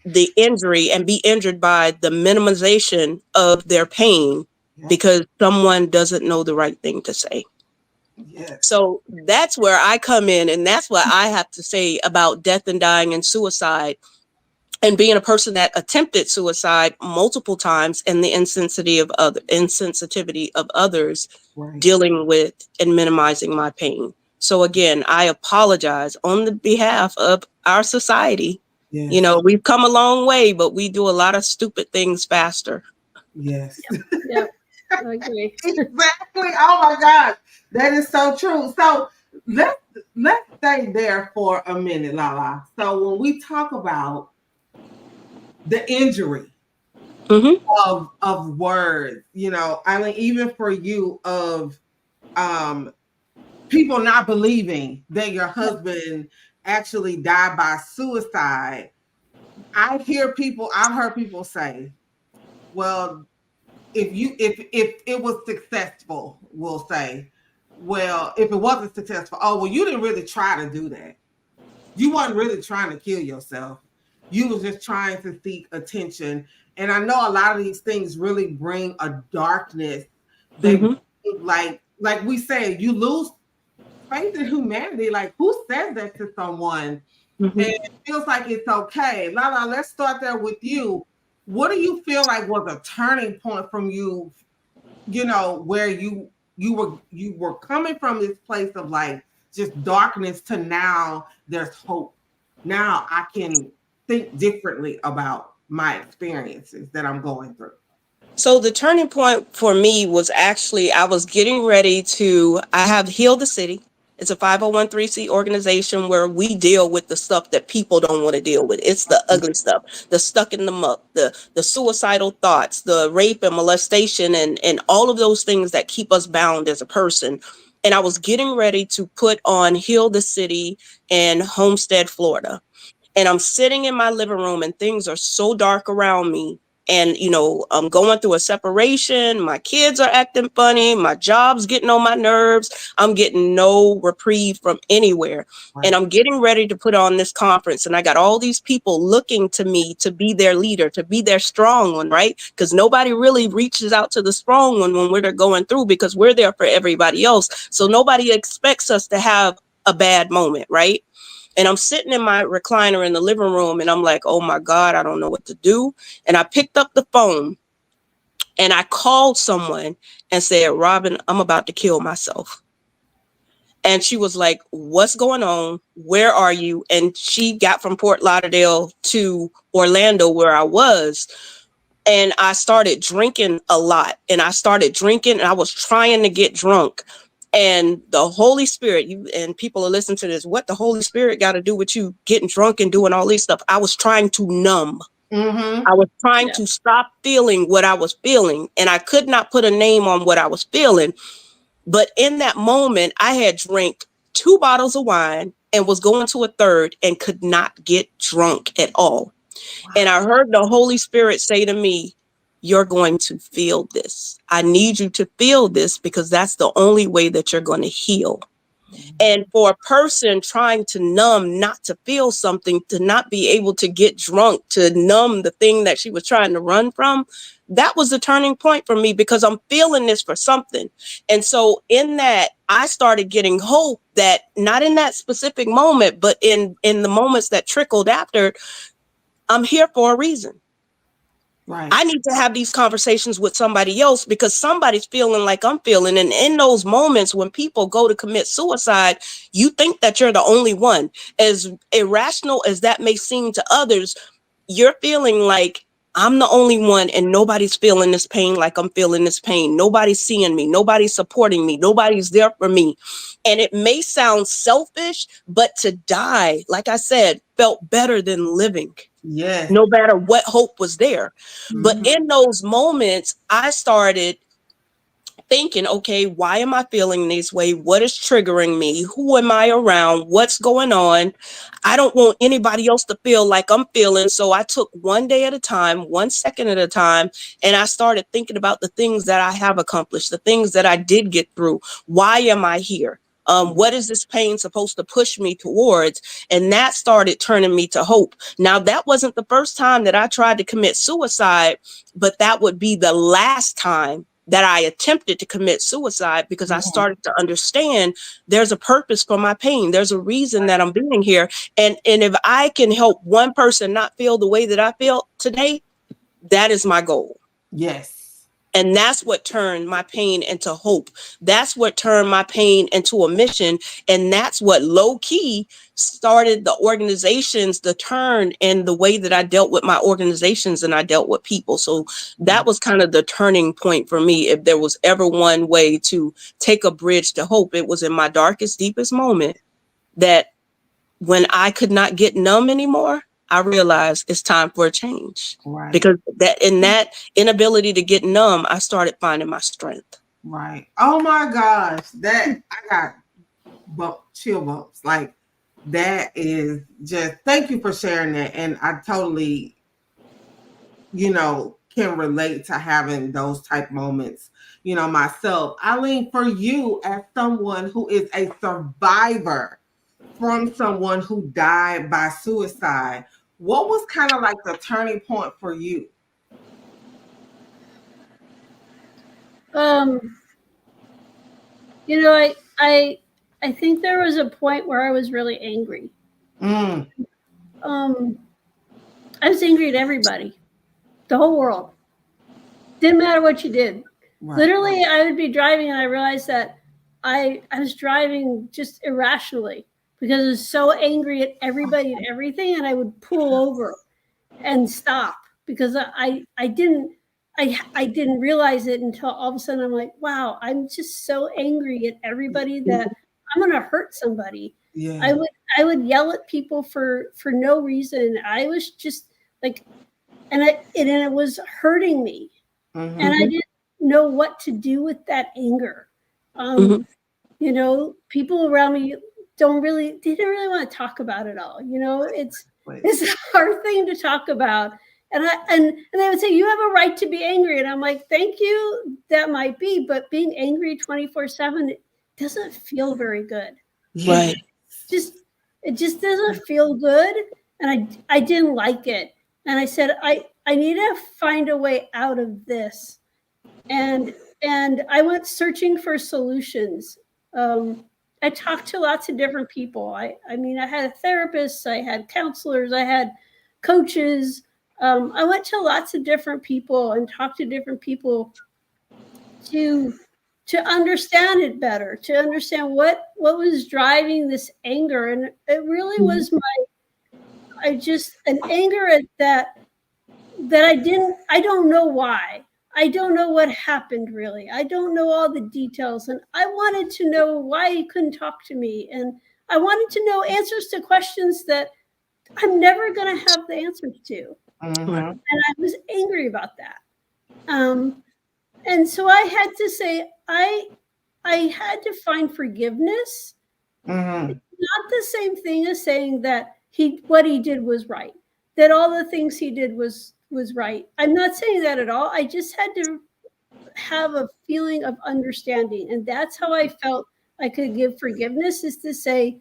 the injury and be injured by the minimization of their pain because someone doesn't know the right thing to say. Yes. So that's where I come in, and that's what I have to say about death and dying and suicide, and being a person that attempted suicide multiple times, and the insensitivity of others dealing with and minimizing my pain. So again, I apologize on the behalf of our society. Yes. We've come a long way, but we do a lot of stupid things faster. Yes. Yep. Okay. Exactly. Oh my God. That is so true. So let's stay there for a minute, Lala. So when we talk about the injury of words, I mean, even for you, of people not believing that your husband actually died by suicide. I've heard people say, well, if it was successful, we'll say, well, if it wasn't successful, oh, well, you didn't really try to do that. You weren't really trying to kill yourself. You was just trying to seek attention. And I know a lot of these things really bring a darkness. They like we said, you lose faith in humanity. Like, who says that to someone? And it feels like it's okay. Lala, let's start there with you. What do you feel like was a turning point from you, where you were coming from this place of like just darkness to now there's hope. Now I can think differently about my experiences that I'm going through. So the turning point for me was actually, I was getting ready I have Heal the City. It's a 501(c) organization where we deal with the stuff that people don't want to deal with. It's the ugly stuff, the stuck in the muck, the suicidal thoughts, the rape and molestation, and all of those things that keep us bound as a person. And I was getting ready to put on Heal the City in Homestead, Florida. And I'm sitting in my living room and things are so dark around me. And, I'm going through a separation. My kids are acting funny. My job's getting on my nerves. I'm getting no reprieve from anywhere. Right. And I'm getting ready to put on this conference. And I got all these people looking to me to be their leader, to be their strong one, right? Because nobody really reaches out to the strong one when we're going through, because we're there for everybody else. So nobody expects us to have a bad moment, right? And I'm sitting in my recliner in the living room and I'm like, oh my God, I don't know what to do. And I picked up the phone and I called someone and said, Robin, I'm about to kill myself. And she was like, what's going on? Where are you? And she got from Fort Lauderdale to Orlando, where I was. And I started drinking a lot. And I started drinking and I was trying to get drunk. And the Holy Spirit, and people are listening to this, what the Holy Spirit got to do with you getting drunk and doing all this stuff? I was trying to numb. I was trying to stop feeling what I was feeling. And I could not put a name on what I was feeling. But in that moment, I had drank 2 bottles of wine and was going to a third and could not get drunk at all. Wow. And I heard the Holy Spirit say to me, you're going to feel this. I need you to feel this because that's the only way that you're going to heal. And for a person trying to numb, not to feel something, to not be able to get drunk, to numb the thing that she was trying to run from, that was the turning point for me, because I'm feeling this for something. And so in that, I started getting hope that not in that specific moment, but in the moments that trickled after, I'm here for a reason. Right. I need to have these conversations with somebody else because somebody's feeling like I'm feeling. And in those moments when people go to commit suicide, you think that you're the only one. As irrational as that may seem to others, you're feeling like I'm the only one, and nobody's feeling this pain like I'm feeling this pain. Nobody's seeing me. Nobody's supporting me. Nobody's there for me. And it may sound selfish, but to die, like I said, felt better than living, Yes. no matter what hope was there. But Mhm. in those moments, I started thinking, okay, why am I feeling this way? What is triggering me? Who am I around? What's going on? I don't want anybody else to feel like I'm feeling. So I took one day at a time, 1 second at a time, and I started thinking about the things that I have accomplished, the things that I did get through. Why am I here? What is this pain supposed to push me towards? And that started turning me to hope. Now, that wasn't the first time that I tried to commit suicide, but that would be the last time that I attempted to commit suicide, because I started to understand there's a purpose for my pain. There's a reason that I'm being here. And if I can help one person not feel the way that I feel today, that is my goal. Yes. And that's what turned my pain into hope. That's what turned my pain into a mission. And that's what low key started the organizations, the turn in the way that I dealt with my organizations and I dealt with people. So that was kind of the turning point for me. If there was ever one way to take a bridge to hope, it was in my darkest, deepest moment, that when I could not get numb anymore, I realized it's time for a change. Right. Because that inability to get numb, I started finding my strength. Right. Oh my gosh. That I got chill bumps. Like, that is just, thank you for sharing that. And I totally, can relate to having those type moments, myself. Eileen, for you, as someone who is a survivor from someone who died by suicide, what was kind of like the turning point for you? I think there was a point where I was really angry. I was angry at everybody, the whole world. Didn't matter what you did. Right. Literally, I would be driving and I realized that I was driving just irrationally because I was so angry at everybody and everything, and I would pull over and stop because I didn't realize it until all of a sudden I'm like, wow, I'm just so angry at everybody that I'm gonna hurt somebody. Yeah. I would yell at people for no reason. I was just like, and it was hurting me. Mm-hmm. And I didn't know what to do with that anger. People around me didn't really want to talk about it all. It's a hard thing to talk about. And they would say, you have a right to be angry. And I'm like, thank you. That might be, but being angry 24/7, it doesn't feel very good. Right. It just doesn't feel good. And I didn't like it. And I said, I need to find a way out of this. And I went searching for solutions. I talked to lots of different people. I had therapists, I had counselors, I had coaches. I went to lots of different people and talked to different people to understand it better, to understand what was driving this anger. And it really was an anger at that I don't know why. I don't know what happened, really. I don't know all the details. And I wanted to know why he couldn't talk to me. And I wanted to know answers to questions that I'm never going to have the answers to. Mm-hmm. And I was angry about that. And so I had to say, I had to find forgiveness. Mm-hmm. It's not the same thing as saying that what he did was right, that all the things he did was right. I'm not saying that at all. I just had to have a feeling of understanding. And that's how I felt I could give forgiveness, is to say,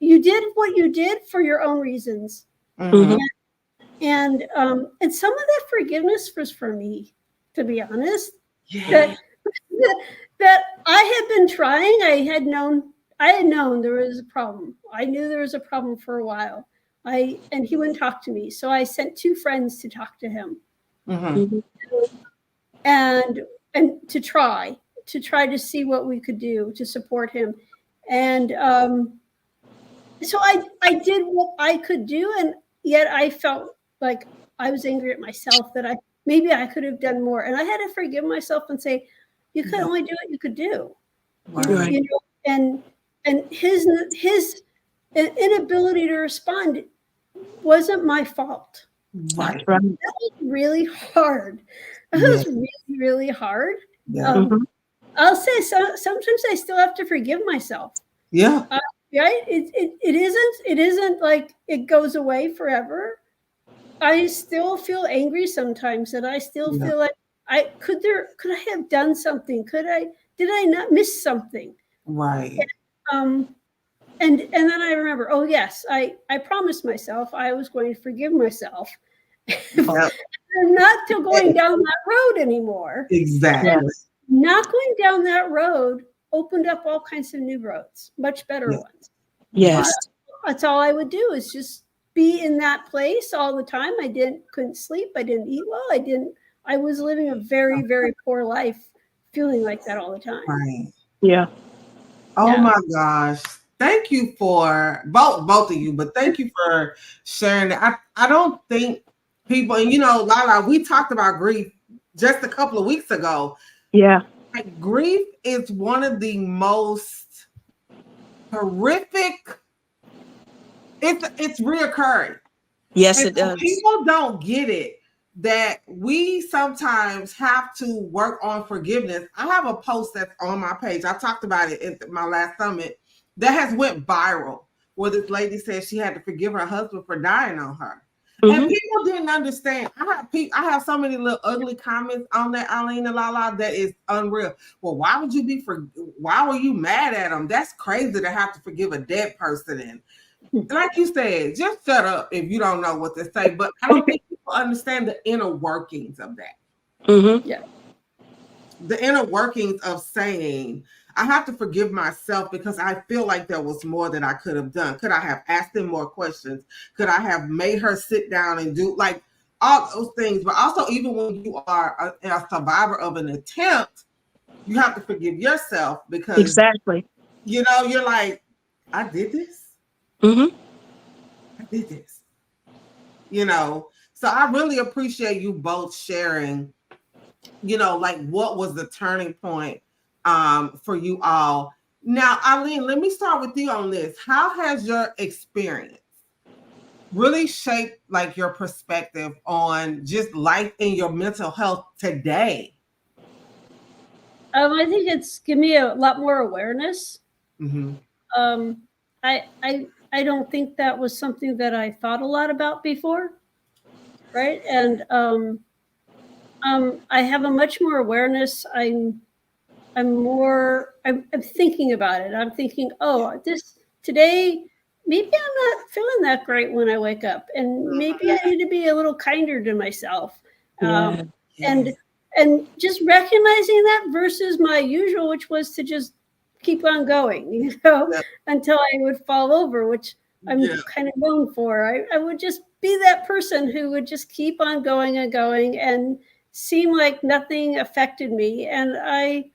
you did what you did for your own reasons. Mm-hmm. And some of that forgiveness was for me, to be honest. Yeah. That I had been trying. I had known there was a problem. I knew there was a problem for a while. And he wouldn't talk to me. So I sent 2 friends to talk to him. Mm-hmm. And to try to see what we could do to support him. And so I did what I could do, and yet I felt like I was angry at myself that maybe I could have done more. And I had to forgive myself and say, you could only do what you could do. Right. You know, and his inability to respond wasn't my fault. Right. Right. That was really hard. That Yeah. was really, really hard. Yeah. I'll say sometimes I still have to forgive myself. Yeah. Right? It isn't like it goes away forever. I still feel angry sometimes, and I still feel like could I have done something? Did I not miss something? Right. And then I remember, oh yes, I promised myself I was going to forgive myself. Yep. I'm not going down that road anymore. Exactly. And not going down that road opened up all kinds of new roads, much better ones. Yes. That's all I would do is just be in that place all the time. I couldn't sleep. I didn't eat well. I was living a very, very poor life, feeling like that all the time. Right. Yeah. Oh my gosh. Thank you for both of you, but thank you for sharing that. I don't think people, and you know, Lala, we talked about grief just a couple of weeks ago. Yeah. Like, grief is one of the most horrific. It's reoccurring. Yes, And it does. people don't get it, that we sometimes have to work on forgiveness. I have a post that's on my page. I talked about it at my last summit that has went viral, where this lady said she had to forgive her husband for dying on her. And people didn't understand. I have so many little ugly comments on that, Eileen and Lala, that is unreal. Well, why would you why were you mad at him? That's crazy to have to forgive a dead person. And like you said, just shut up if you don't know what to say. But I don't think people understand the inner workings of that. Yeah. The inner workings of saying, I have to forgive myself because I feel like there was more that I could have done. Could I have asked him more questions? Could I have made her sit down and do like all those things? But also, even when you are a survivor of an attempt, you have to forgive yourself because Exactly. you know, you're like, I did this. I did this. You know, so I really appreciate you both sharing, you know, like what was the turning point for you all. Now, Eileen, let me start with you on this. How has your experience really shaped like your perspective on just life and your mental health today? I think it's given me a lot more awareness. I don't think that was something that I thought a lot about before, right? And I have a much more awareness. I'm thinking about it. I'm thinking, oh, today, maybe I'm not feeling that great when I wake up, and maybe I need to be a little kinder to myself. And just recognizing that versus my usual, which was to just keep on going, you know, until I would fall over, which I'm kind of known for. I would just be that person who would just keep on going and going and seem like nothing affected me. And I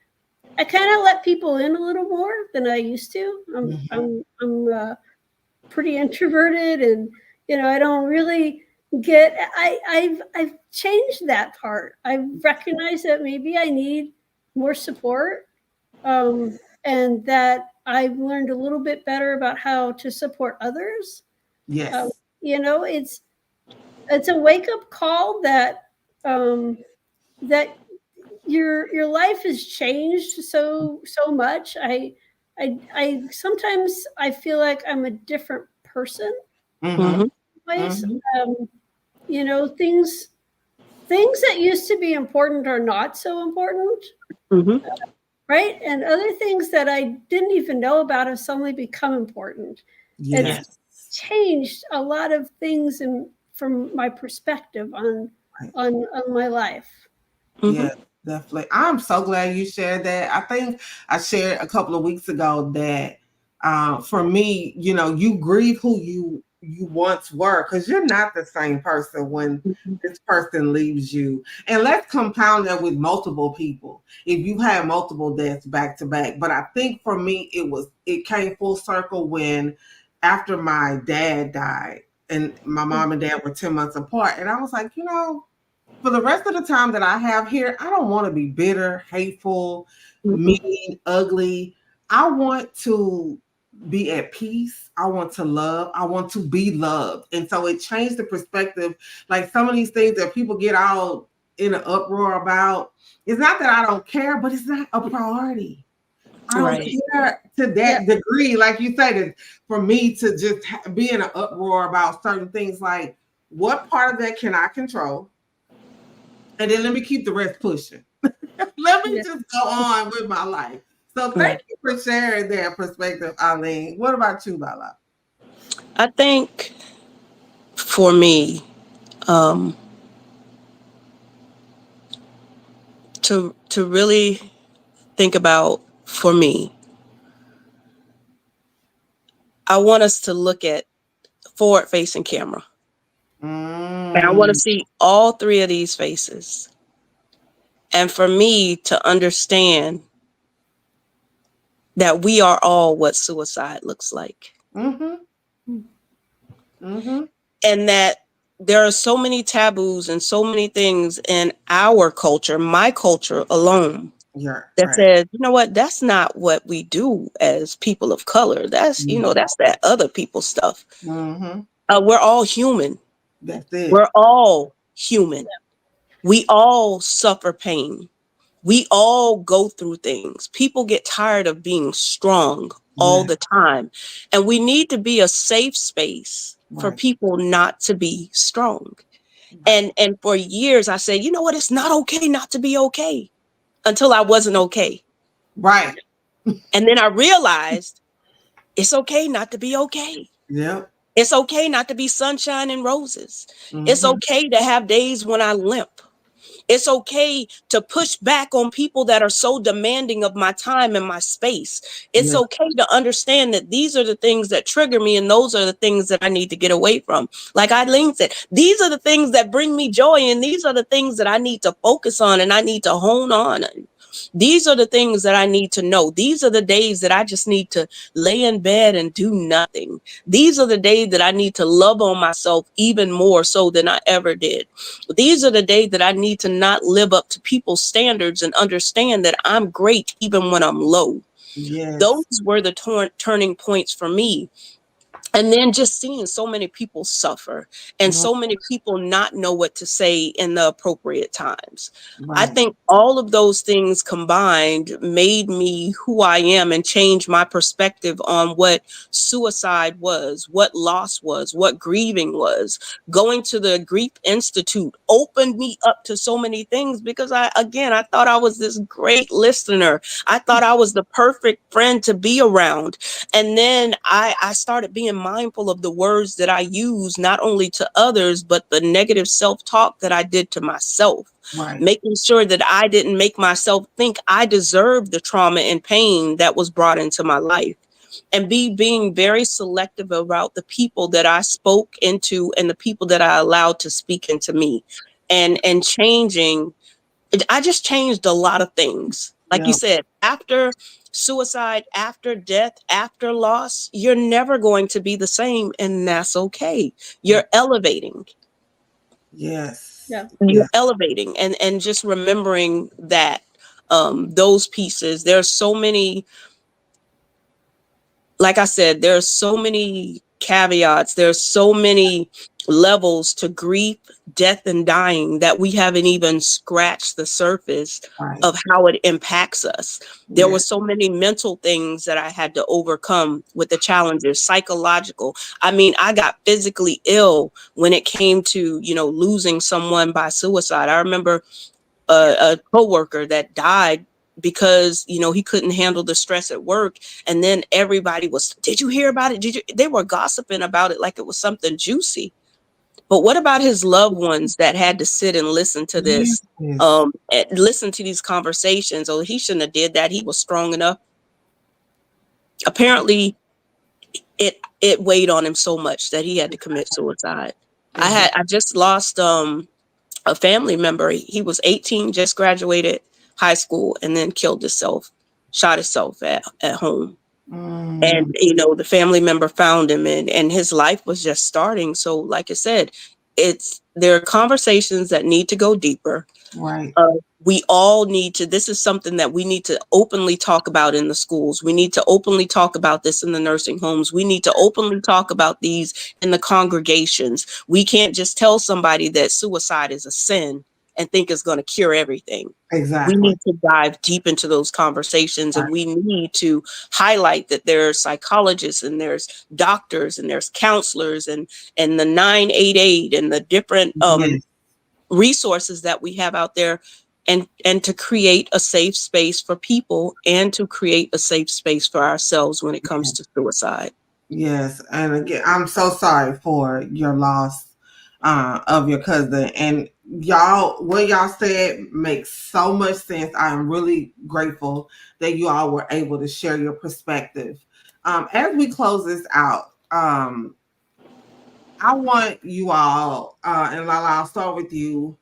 kind of let people in a little more than I used to. I'm pretty introverted, and you know, I don't really get. I've changed that part. I've recognized that maybe I need more support, and that I've learned a little bit better about how to support others. Yes. You know, it's a wake up call that that your life has changed so much. I sometimes I feel like I'm a different person. Ways, you know, things that used to be important are not so important. Right? And other things that I didn't even know about have suddenly become important. Yes. It's changed a lot of things from my perspective on my life. Yeah, definitely. I'm so glad you shared that. I think I shared a couple of weeks ago that for me, you know, you grieve who you once were, because you're not the same person when this person leaves you. And let's compound that with multiple people. If you had multiple deaths back to back. But I think for me, it came full circle when after my dad died. and my mom and dad were 10 months apart. And I was like, you know, for the rest of the time that I have here, I don't want to be bitter, hateful, mean, ugly. I want to be at peace. I want to love. I want to be loved. And so it changed the perspective. Like some of these things that people get all in an uproar about, it's not that I don't care, but it's not a priority. I don't care to that degree, like you said, for me to just be in an uproar about certain things. Like, what part of that can I control? And then let me keep the rest pushing. Let me just go on with my life. So thank you for sharing that perspective, Eileen. What about you, Lala? I think for me, to really think about, for me, I want us to look at forward facing camera. And I want to see all three of these faces. And for me to understand that we are all what suicide looks like. And that there are so many taboos and so many things in our culture, my culture alone, that says, you know what, that's not what we do as people of color. That's, you know, that's that other people's stuff. We're all human. That's it. We're all human. We all suffer pain. We all go through things. People get tired of being strong all the time. And we need to be a safe space for people not to be strong. And for years I said, you know what, it's not okay not to be okay, until I wasn't okay. Right. And then I realized it's okay not to be okay. Yeah. It's okay not to be sunshine and roses. It's okay to have days when I limp. It's okay to push back on people that are so demanding of my time and my space. It's okay to understand that these are the things that trigger me, and those are the things that I need to get away from. Like Eileen said, these are the things that bring me joy, and these are the things that I need to focus on and I need to hone on. These are the things that I need to know. These are the days that I just need to lay in bed and do nothing. These are the days that I need to love on myself even more so than I ever did. These are the days that I need to not live up to people's standards and understand that I'm great even when I'm low. Those were the turning points for me. And then just seeing so many people suffer and so many people not know what to say in the appropriate times. I think all of those things combined made me who I am and changed my perspective on what suicide was, what loss was, what grieving was. Going to the Grief Institute opened me up to so many things, because I thought I was this great listener. I thought I was the perfect friend to be around. And then I started being mindful of the words that I use, not only to others, but the negative self-talk that I did to myself. Making sure that I didn't make myself think I deserved the trauma and pain that was brought into my life. And being very selective about the people that I spoke into and the people that I allowed to speak into me. And changing, I just changed a lot of things. Like you said, after suicide, after death, after loss, you're never going to be the same, and that's okay. You're elevating. You're elevating, and just remembering that those pieces. There's so many, like I said, there's so many caveats. There's so many levels to grief, death, and dying that we haven't even scratched the surface of how it impacts us. There were so many mental things that I had to overcome with the challenges, psychological. I mean, I got physically ill when it came to, losing someone by suicide. I remember a coworker that died because he couldn't handle the stress at work, and then everybody was, did you hear about it? They were gossiping about it like it was something juicy. But what about his loved ones that had to sit and listen to this, and listen to these conversations? Oh, he shouldn't have did that. He was strong enough. Apparently it weighed on him so much that he had to commit suicide. I just lost a family member. He was 18, just graduated high school, and then killed himself, shot himself at home. And, you know, the family member found him, and his life was just starting. So like I said, there are conversations that need to go deeper. Right. We all need to, this is something that we need to openly talk about in the schools. We need to openly talk about this in the nursing homes. We need to openly talk about these in the congregations. We can't just tell somebody that suicide is a sin and think it's going to cure everything. We Exactly. need to dive deep into those conversations, and we need to highlight that there are psychologists and there's doctors and there's counselors and the 988 and the different Yes. resources that we have out there, and to create a safe space for people and to create a safe space for ourselves when it comes to suicide. Yes, and again, I'm so sorry for your loss of your cousin. And y'all, what y'all said makes so much sense. I am really grateful that you all were able to share your perspective. As we close this out, I want you all, and Lala, I'll start with you.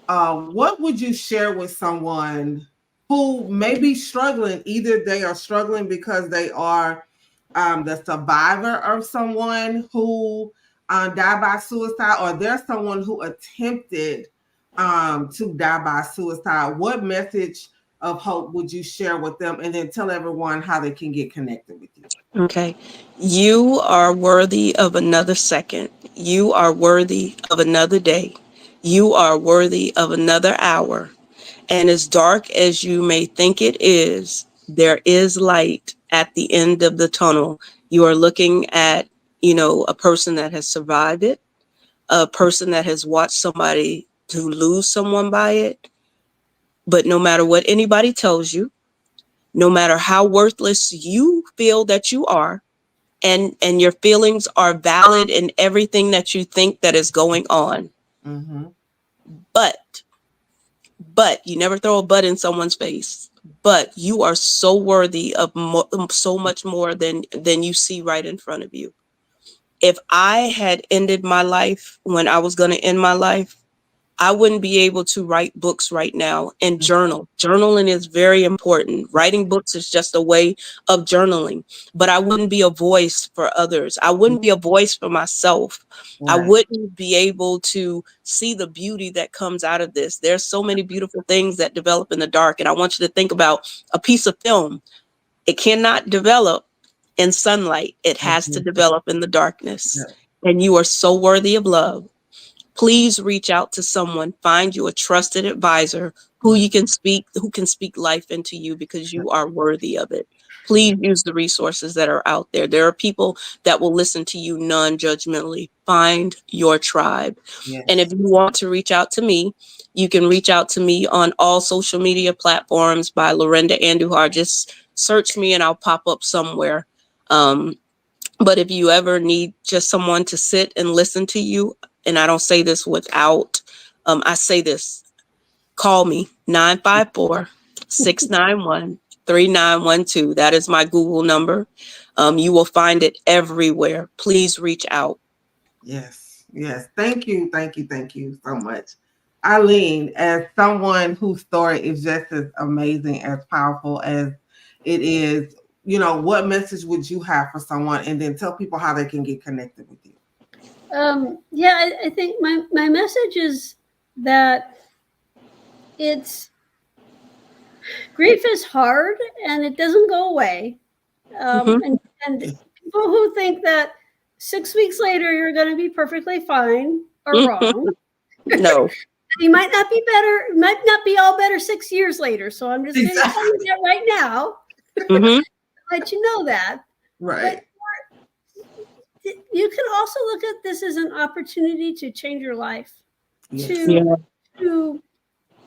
What would you share with someone who may be struggling? Either they are struggling because they are the survivor of someone who died by suicide, or there's someone who attempted to die by suicide. What message of hope would you share with them? And then tell everyone how they can get connected with you. Okay. You are worthy of another second. You are worthy of another day. You are worthy of another hour. And as dark as you may think it is, there is light at the end of the tunnel. You are looking at, you know, a person that has survived it, a person that has watched somebody to lose someone by it. But no matter what anybody tells you, no matter how worthless you feel that you are, and your feelings are valid in everything that you think that is going on. Mm-hmm. But you never throw a but in someone's face. But you are so worthy of so much more than you see right in front of you. If I had ended my life when I was going to end my life, I wouldn't be able to write books right now and journal. Journaling is very important. Writing books is just a way of journaling, but I wouldn't be a voice for others. I wouldn't be a voice for myself. I Right. wouldn't be able to see the beauty that comes out of this. There's so many beautiful things that develop in the dark. And I want you to think about a piece of film. It cannot develop in sunlight. It has to develop in the darkness. And you are so worthy of love. Please reach out to someone, find you a trusted advisor who can speak life into you, because you are worthy of it. Please use the resources that are out there. There are people that will listen to you non-judgmentally. Find your tribe. Yes. And if you want to reach out to me, you can reach out to me on all social media platforms by Lorinda Andujar. Just search me and I'll pop up somewhere. But if you ever need just someone to sit and listen to you, and I don't say this without, I say this, call me 954-691-3912. That is my Google number. You will find it everywhere. Please reach out. Yes. Yes. Thank you. Thank you. Thank you so much. Eileen, as someone whose story is just as amazing, as powerful as it is, you know, what message would you have for someone? And then tell people how they can get connected with you. I think my message is that grief is hard and it doesn't go away. And people who think that 6 weeks later you're going to be perfectly fine are wrong. No. You might not be better, might not be all better 6 years later. So I'm just going to tell you that right now. Let you know that. Right. But you can also look at this as an opportunity to change your life, Yes. to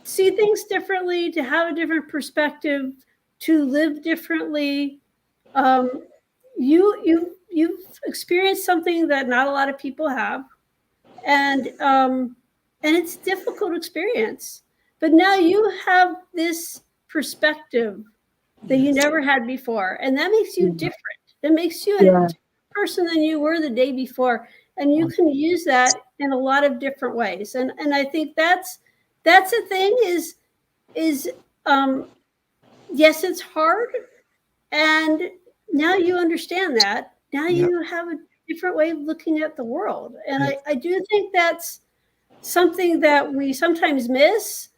see things differently, to have a different perspective, to live differently. You've experienced something that not a lot of people have, and it's a difficult experience. But now you have this perspective that you never had before, and that makes you different. That makes you a different person than you were the day before, and you can use that in a lot of different ways. And I think that's the thing is yes, it's hard, and now you understand that. Now Yep. you have a different way of looking at the world. And I do think that's something that we sometimes miss,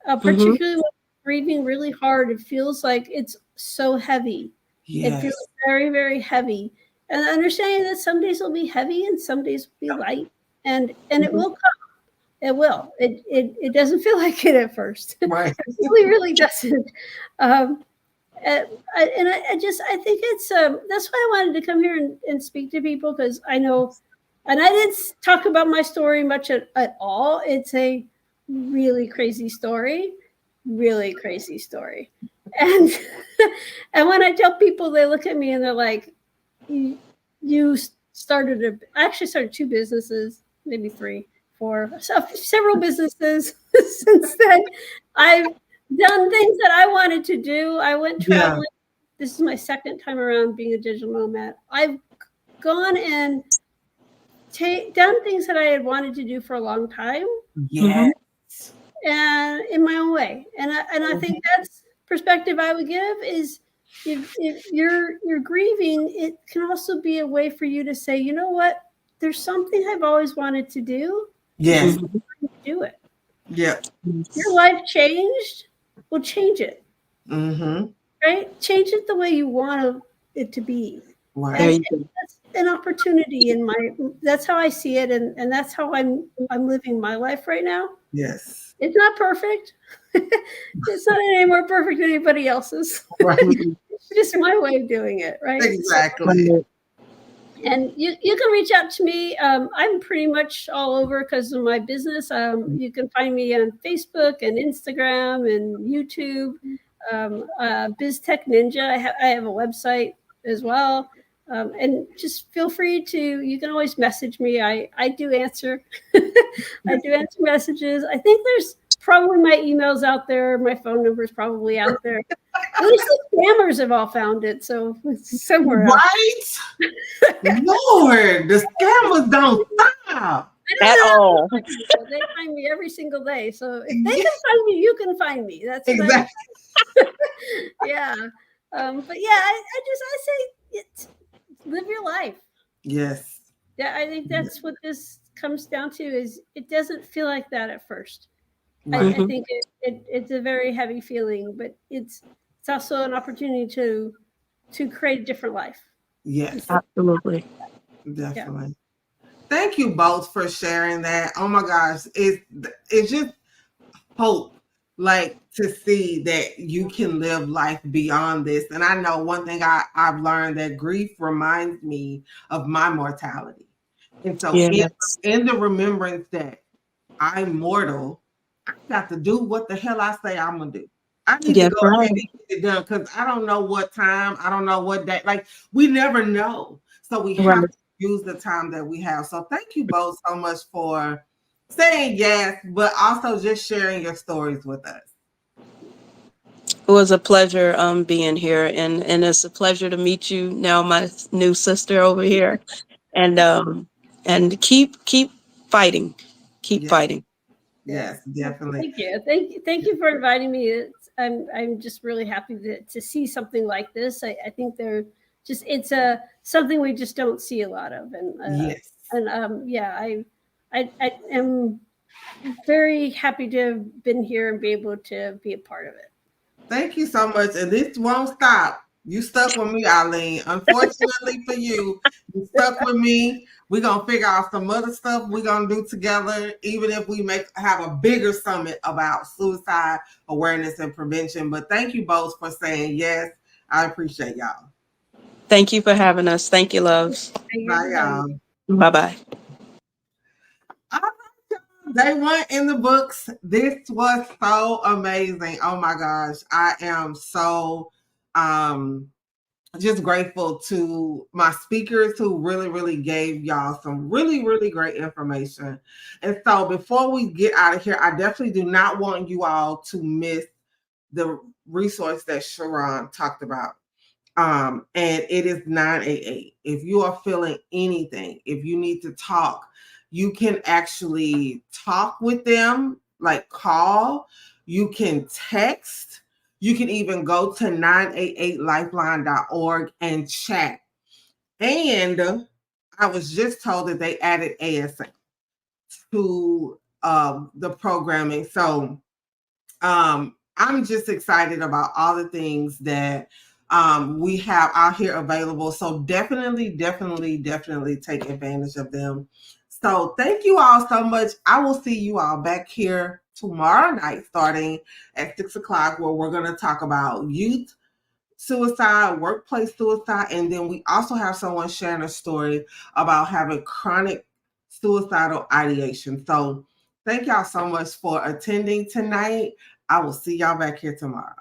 particularly when grieving really hard. It feels like it's so heavy. It feels Yes. very, very heavy. And understanding that some days will be heavy and some days will be light. And it will come. It will. It doesn't feel like it at first. Right. It really, really doesn't. And I think it's that's why I wanted to come here and speak to people, because I know, and I didn't talk about my story much at all. It's a really crazy story, and and when I tell people, they look at me and they're like, "You started I actually started 2 businesses, maybe 3, 4, several businesses since then. I've done things that I wanted to do. I went traveling. This is my 2nd time around being a digital nomad. I've gone and done things that I had wanted to do for a long time, Yes. and in my own way. And I think that's perspective I would give is, if you're grieving, it can also be a way for you to say, you know what, there's something I've always wanted to do. Yes. Do it. Yep. Your life changed. Well, change it. Mm-hmm. Right? Change it the way you want it to be. Right. And that's an opportunity that's how I see it, and that's how I'm living my life right now. Yes. It's not perfect. It's not any more perfect than anybody else's. Right. It's just my way of doing it, right? Exactly. And you can reach out to me. I'm pretty much all over because of my business. You can find me on Facebook and Instagram and YouTube. BizTech Ninja. I have a website as well. And just feel free you can always message me. I do answer. I do answer messages. I think there's probably my email's out there. My phone number is probably out there. At least the scammers have all found it. So it's somewhere else. Right? Lord, the scammers don't stop. At all. They find me every single day. So if they can find me, you can find me. That's exactly. Yeah. But yeah, I say live your life. Yes. Yeah, I think that's what this comes down to. Is it doesn't feel like that at first. Right. I think it's a very heavy feeling, but it's also an opportunity to create a different life. Yes. Absolutely. Definitely. Yeah. Thank you both for sharing that. Oh my gosh. It's just hope, like, to see that you can live life beyond this. And I know one thing I've learned, that grief reminds me of my mortality. And so in the remembrance that I'm mortal, I got to do what the hell I say I'm going to do. I need to go ahead and get it done, because I don't know what time, I don't know what day. Like, we never know. So we have to use the time that we have. So thank you both so much for saying yes, but also just sharing your stories with us. It was a pleasure being here, and it's a pleasure to meet you now, my new sister over here, and keep fighting, fighting. Yes, definitely. Thank you for inviting me. I'm just really happy to see something like this. I think it's something we just don't see a lot of, and I am very happy to have been here and be able to be a part of it. Thank you so much. And this won't stop. You stuck with me, Eileen. Unfortunately for you, you stuck with me. We're going to figure out some other stuff we're going to do together, even if we have a bigger summit about suicide awareness and prevention. But thank you both for saying yes. I appreciate y'all. Thank you for having us. Thank you, loves. Bye, y'all. Bye-bye. Day 1 in the books. This was so amazing. Oh my gosh. I am so just grateful to my speakers who really, really gave y'all some really, really great information. And so before we get out of here, I definitely do not want you all to miss the resource that Sharon talked about. And it is 988. If you are feeling anything, if you need to talk, you can actually talk with them, like call, you can text, You can even go to 988lifeline.org and chat. And I was just told that they added ASA to the programming. So I'm just excited about all the things that we have out here available. So definitely take advantage of them. So thank you all so much. I will see you all back here tomorrow night starting at 6 o'clock, where we're going to talk about youth suicide, workplace suicide, and then we also have someone sharing a story about having chronic suicidal ideation. So thank y'all so much for attending tonight. I will see y'all back here tomorrow.